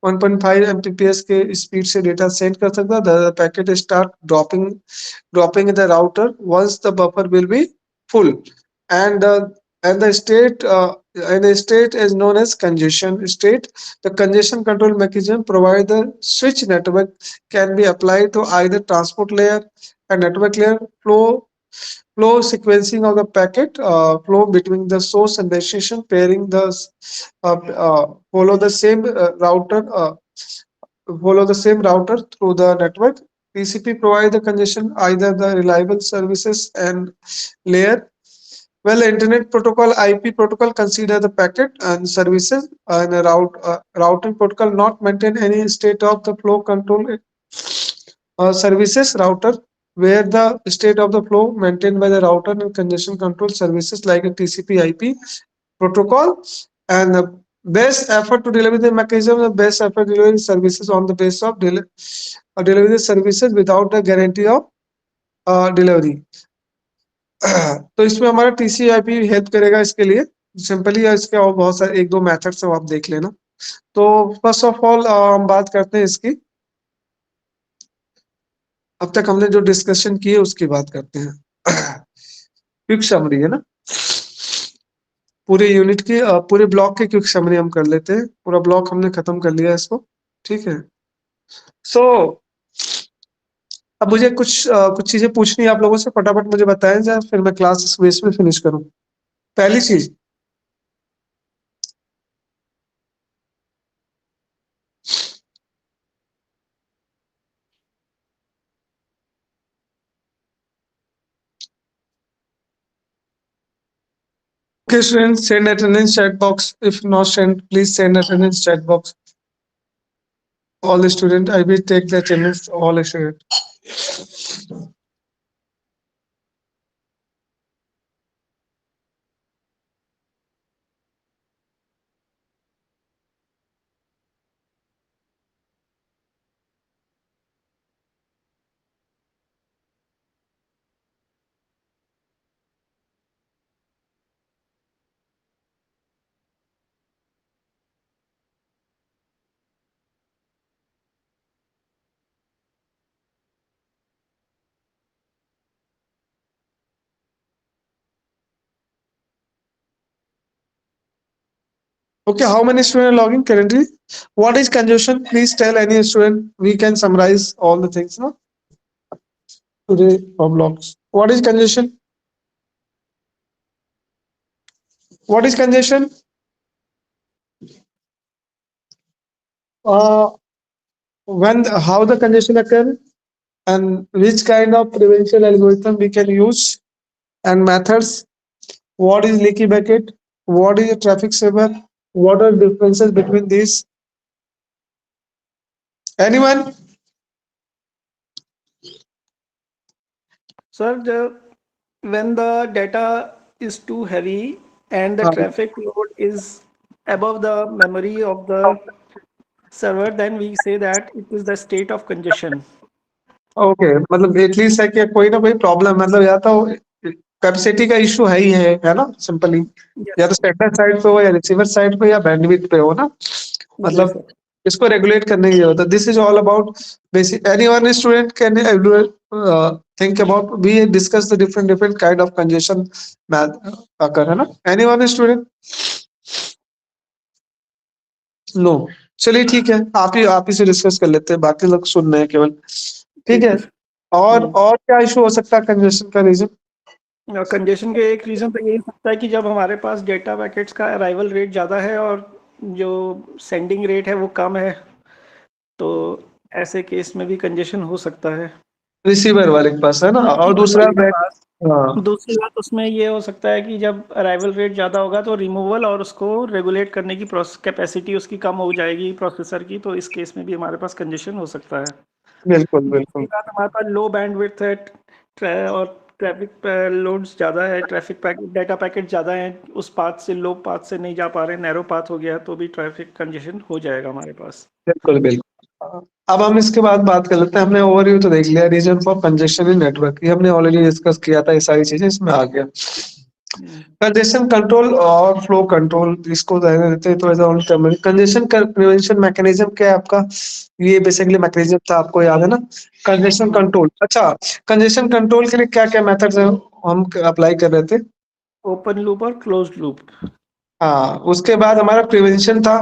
1.5 Mbps के स्पीड से डेटा सेंड कर सकता है. the packet start dropping in the router once the buffer will be full and the state in a state is known as congestion state. The congestion control mechanism provide the switch network can be applied to either transport layer and network layer. Flow sequencing of the packet flow between the source and destination, pairing the follow the same router through the network. TCP provide the congestion either the reliable services and layer. Well, the Internet Protocol (IP) protocol consider the packet and services and a routing protocol not maintain any state of the flow control services router where the state of the flow maintained by the router and congestion control services like a TCP/IP protocol and the best effort to deliver the mechanism, the best effort to deliver services on the base of deliver the services without a guarantee of delivery. तो इसमें हमारा TCP/IP हेल्प करेगा इसके लिए सिंपली इसके और बहुत सारे 1-2 मेथड्स आप देख लेना। तो फर्स्ट ऑफ ऑल हम बात करते हैं इसकी अब तक हमने जो डिस्कशन की है उसकी बात करते हैं। क्विक समरी है ना पूरे यूनिट की पूरे ब्लॉक की क्विक समरी हम कर लेते हैं। पूरा ब्लॉक हमने खत्म कर लिया इसको, ठीक है। सो अब मुझे कुछ चीजें पूछनी है आप लोगों से, फटाफट मुझे बताएं जरा, फिर मैं क्लास इस बेस में फिनिश करूं। पहली चीज Okay, students, send attendance chat box. If not send, please send attendance chat box. All the student, I will take the attendance. All the student. Okay, how many students are logging currently? What is congestion? Please tell any student. We can summarize all the things, no? Today for blocks. What is congestion? What is congestion? How the congestion occur and which kind of prevention algorithm we can use and methods. What is leaky bucket? What is a traffic saver? What are differences between these? Anyone? Sir, when the data is too heavy and the traffic load is above the memory of the server, then we say that it is the state of congestion. Okay, मतलब एटलीस्ट है कि कोई ना कोई प्रॉब्लम मतलब या तो कैपेसिटी का इशू है ही है ना सिंपली, या तो सेंडर साइड पे हो या रिसीवर साइड पे या बैंडविड्थ पे हो ना, मतलब इसको रेगुलेट करने की जरूरत है। This is all about basic. Anyone student can think about we discuss the different kind of congestion math occur है ना। Anyone student? नो, चलिए ठीक है, आप ही से डिस्कस कर लेते हैं, बाकी लोग सुन रहे हैं केवल, ठीक है। और क्या इशू हो सकता है कंजेशन का रीजन? कंजेशन के एक रीजन तो यही सकता है कि जब हमारे पास डेटा पैकेट्स का अराइवल रेट ज़्यादा है और जो सेंडिंग रेट है वो कम है, तो ऐसे केस में भी कंजेशन हो सकता है रिसीवर वाले के पास है ना। और दूसरी बात उसमें ये हो सकता है कि जब अराइवल रेट ज़्यादा होगा तो रिमूवल और उसको रेगुलेट करने की कैपेसिटी उसकी कम हो जाएगी प्रोसेसर की, तो इस केस में भी हमारे पास कंजेशन हो सकता है। बिल्कुल हमारे पास लो बैंडविड्थ है और ट्रैफिक लोड्स ज़्यादा है, ट्रैफिक पैकेट डेटा पैकेट ज़्यादा है, उस पाथ से लो पाथ से नहीं जा पा रहे, नैरो पाथ हो गया, तो भी ट्रैफिक कंजेशन हो जाएगा हमारे पास। बिल्कुल। अब हम इसके बाद बात कर लेते हैं। हमने ओवरव्यू तो देख लिया, reason for congestion in network, ये हमने ऑलरेडी डिस्कस किया था, ये सारी चीजें इसमें आ गया। कंजेशन कंट्रोल और फ्लो कंट्रोल, इसको देते हैं तो कंजेशन प्रिवेंशन मैकेनिज्म क्या है आपका, ये बेसिकली मैकेनिज्म था, आपको याद है ना। कंजेशन कंट्रोल, अच्छा कंजेशन कंट्रोल के लिए क्या क्या मेथड्स हम अप्लाई कर रहे थे? ओपन लूप और क्लोज्ड लूप। हाँ, उसके बाद हमारा प्रिवेंशन था।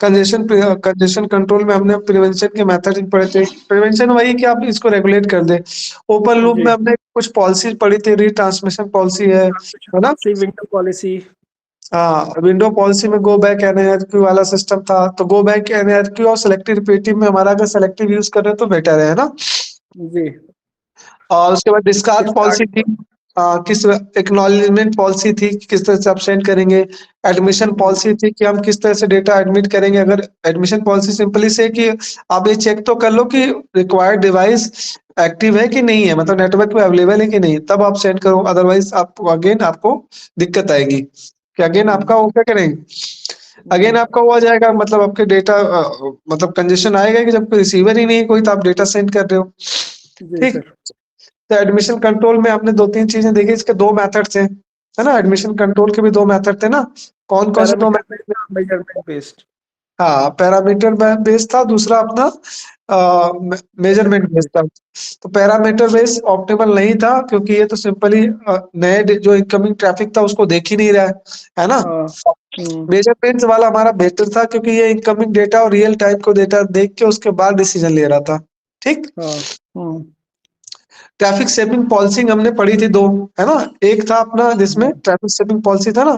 कंजेशन कंट्रोल में हमने प्रिवेंशन के मेथड पढ़े थे। प्रिवेंशन वही कि आप इसको रेगुलेट कर दे। ओपन लूप जी। में हमने कुछ पॉलिसी पढ़ी थी, रीट्रांसमिशन पॉलिसी है ना? Policy, window policy. हाँ, विंडो पॉलिसी में गो बैक एनआरक्यू वाला सिस्टम था। तो गो बैक एनआरक्यू और सेलेक्टिव रिपीटिव में हमारा अगर सेलेक्टिव यूज कर रहे हैं तो बेटर है ना? जी। और उसके बाद डिस्कार्ड पॉलिसी थी। किस एक्नॉलेजमेंट पॉलिसी थी कि किस तरह से आप सेंड करेंगे। एडमिशन पॉलिसी थी कि हम किस तरह से डेटा एडमिट करेंगे। अगर एडमिशन पॉलिसी सिंपली से कि आप ये चेक तो कर लो कि रिक्वायर्ड डिवाइस एक्टिव है कि नहीं है, मतलब नेटवर्क पे अवेलेबल है कि नहीं, तब आप सेंड करो। अदरवाइज आप अगेन आपको दिक्कत आएगी कि अगेन आपका वो क्या करेंगे, अगेन आपका वो आ जाएगा, मतलब आपके डेटा मतलब कंजेशन आएगा कि जब कोई रिसीवर ही नहीं है कोई, तो आप डेटा सेंड कर रहे हो। जी ठीक। सर। तो एडमिशन कंट्रोल में हमने 2-3 चीजें देखी। इसके 2 मेथड्स हैं, है ना? एडमिशन कंट्रोल के भी 2 मेथड थे ना? कौन-कौन से 2 parameter method? Based, measurement based. हाँ, पैरामीटर बेस्ड था, दूसरा अपना मेजरमेंट बेस्ड था। तो पैरामीटर बेस्ड ऑप्टिमल नहीं था क्योंकि ये तो सिंपली नए जो इनकमिंग ट्रैफिक था उसको देख ही नहीं रहा है ना? हाँ। हम्म। मेजरमेंट वाला हमारा बेहतर था क्योंकि ये इनकमिंग डेटा और रियल टाइम को डेटा देख के उसके बाद डिसीजन ले रहा था। ठीक। हाँ। हम्म। ट्रैफिक शेपिंग पॉलिसी हमने पढ़ी थी 2, है ना? एक था अपना जिसमें ट्रैफिक शेपिंग पॉलिसी था ना,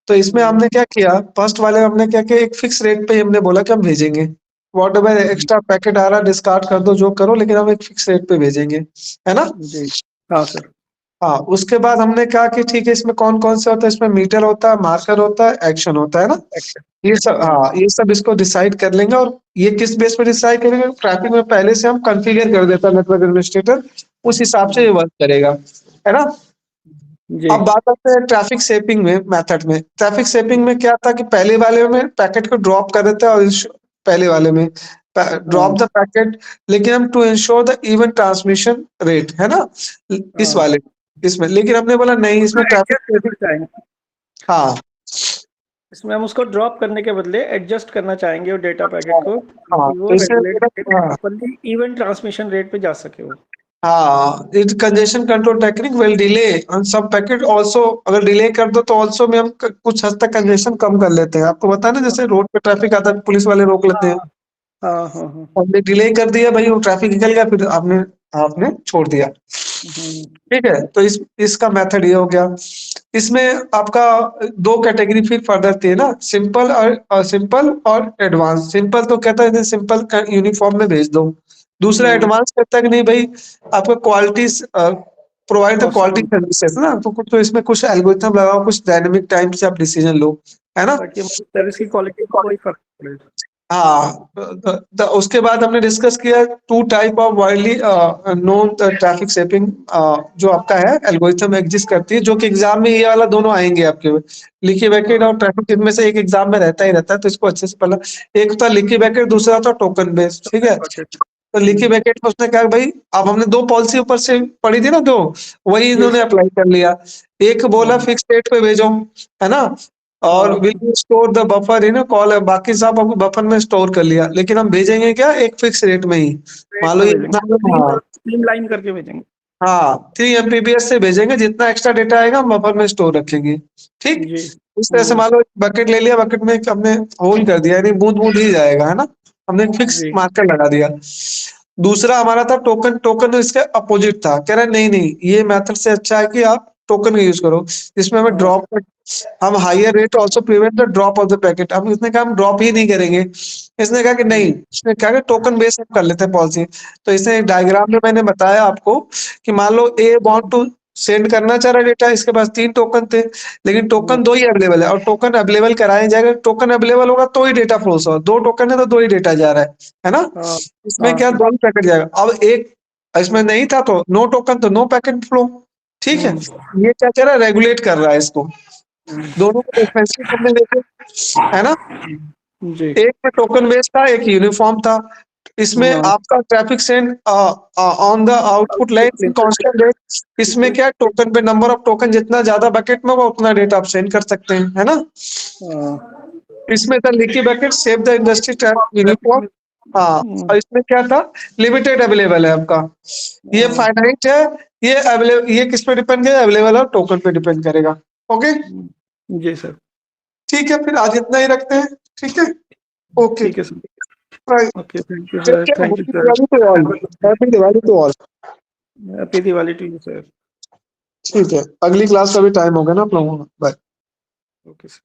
तो इसमें हमने क्या किया, फर्स्ट वाले में हमने क्या किया, एक फिक्स रेट पे ही हमने बोला कि हम भेजेंगे। व्हाटएवर एक्स्ट्रा पैकेट आ रहा है डिस्कार्ड कर दो, जो करो, लेकिन हम एक फिक्स रेट पे भेजेंगे, है ना? जी। हाँ सर। हाँ, उसके बाद हमने कहा कि ठीक है, इसमें कौन-कौन से होता है, इसमें मीटर होता है, मार्कर होता है, एक्शन होता है ना? ये सब, हाँ, ये सब इसको डिसाइड कर लेंगे। और ये किस बेस पे डिसाइड करेंगे? ट्रैफिक में पहले से हम कॉन्फ़िगर कर देता है नेटवर्क एडमिनिस्ट्रेटर, उस हिसाब से ये वर्क करेगा, है ना? जी। अब बात करते हैं ट्रैफिक शेपिंग में मेथड में। ट्रैफिक शेपिंग में क्या था कि पहले वाले में पैकेट को ड्रॉप कर देता है और पहले वाले में ड्रॉप द पैकेट, लेकिन हम to ensure the even transmission rate, है ना? इस वाले इसमें, लेकिन हमने बोला नहीं, इसमें ट्रैफिक एडजस्ट करना शेपिंग, चाहेंगे, हाँ इसमें हम उसको ड्रॉप करने के बदले एडजस्ट करना चाहेंगे वो डेटा पैकेट को, हाँ, कि वो तो इसमें रेगुलेटेड हाँ प्रॉपर्ली इवन ट्रांसमिशन रेट पे जा सके वो। हाँ, it congestion control technique will delay on सब पैकेट आल्सो। अगर डिले कर दो तो आल्सो में हम कुछ हद तक कंजेशन कम कर लेते हैं। आपको पता है ना, जैसे रोड पे ट्रैफिक आता है, पुलिस वाले रोक लेते हैं, हाँ हाँ हाँ हाँ। हमने डिले कर दिया भाई, वो ट्रैफिक निकल गया, फिर आपने आपने छोड़ दिया। हम्म। ठीक है, तो इसका मेथड ये हो गया। इसमें आपका 2 कैटेगरी फिर फर्दर थी ना, सिंपल और एडवांस। सिंपल तो कहता है सिंपल यूनिफॉर्म में भेज दो। दूसरा एडवांस कहता है कि नहीं भाई, आपका quality provide the quality possible, services ना, तो इसमें कुछ एल्गोरिथम लगाओ, कुछ डायनेमिक टाइम से आप डिसीजन लो, है ना? ताकि हमारी सर्विस की क्वालिटी में कोई फर्क नहीं पड़े। हाँ, उसके बाद हमने डिस्कस किया 2 type of widely known traffic shaping जो आपका है एल्गोरिथम एग्जिस्ट करती है, जो कि एग्जाम में ये वाला दोनों आएंगे आपके, लीकी बकेट और ट्रैफिक, इनमें से एक एग्जाम में रहता ही रहता है, तो इसको अच्छे से पहला, एक था लीकी बकेट, दूसरा था टोकन बेस्ड। ठीक है, तो लीकी बकेट में उसने कहा भाई, अब हमने 2 पॉलिसी ऊपर से पढ़ी थी ना, 2 वही इन्होंने अप्लाई कर लिया। एक बोला फिक्स रेट पे भेजो, है ना? और will you store the buffer in call, बाकी सब आपको बफर में स्टोर कर लिया, लेकिन हम भेजेंगे क्या, एक फिक्स रेट में ही। मान लो ये हाँ स्ट्रीमलाइन करके भेजेंगे। हाँ 3 एमबीपीएस से भेजेंगे, जितना एक्स्ट्रा डेटा आएगा हम बफर में स्टोर रखेंगे। ठीक, जी। इस तरह से मान लो बकेट ले लिया, बकेट में हमने होल कर दिया, यानी बूंद बूंद ही जाएगा, है ना? हमने फिक्स जी। मार्कर लगा दिया। दूसरा हमारा था टोकन। टोकन इसके अपोजिट था, कह रहा है नहीं नहीं, ये मेथड से अच्छा है कि आप टोकन का यूज करो, जिसमें हमें ड्रॉप, हम higher rate also prevent the drop of the packet. हम इसने कहा हम ड्रॉप ही नहीं करेंगे, इसने कहा कि नहीं, इसने कहा कि टोकन बेस हम कर लेते हैं पॉलिसी। तो इसने डायग्राम में मैंने बताया आपको कि मान लो ए वांट टू सेंड करना चाह रहा डेटा, इसके पास 3 टोकन थे, लेकिन टोकन 2 ही अवेलेबल है, और टोकन अवेलेबल कराया जाएगा, टोकन अवेलेबल होगा तो ही डेटा फ्लो होगा। 2 टोकन है तो 2 ही डेटा जा रहा है ना? इसमें क्या 2 पैकेट जाएगा। अब एक इसमें नहीं था तो नो टोकन, तो नो पैकेट फ्लो। ठीक है, ये क्या कर रहा है, रेगुलेट कर रहा है इसको, दोनों को डिफरेंशिएट करने देते, है ना? जी। एक में टोकन बेस्ड था, एक यूनिफॉर्म था। इसमें आपका traffic send on the output line constant rate. इसमें क्या टोकन पे नंबर ऑफ टोकन जितना ज्यादा बकेट में होगा उतना डेटा आप सेंड कर सकते हैं, है ना? इसमें था leaky bucket save the industry uniform. हाँ, और इसमें क्या था, लिमिटेड अवेलेबल है आपका, ये फाइनाइट है, ये अवेलेबल, ये किस पे डिपेंड करेगा, अवेलेबल और टोकन पे डिपेंड करेगा। ओके, जी सर। ठीक है, फिर आज इतना ही रखते हैं। ठीक है, ओके, ठीक है sir, bye. Okay, thank you sir, thank you sir, happy Diwali to all. Happy Diwali to you sir, ठीक है, अगली क्लास का भी टाइम हो गया ना आप लोगों का। बाय। Okay sir.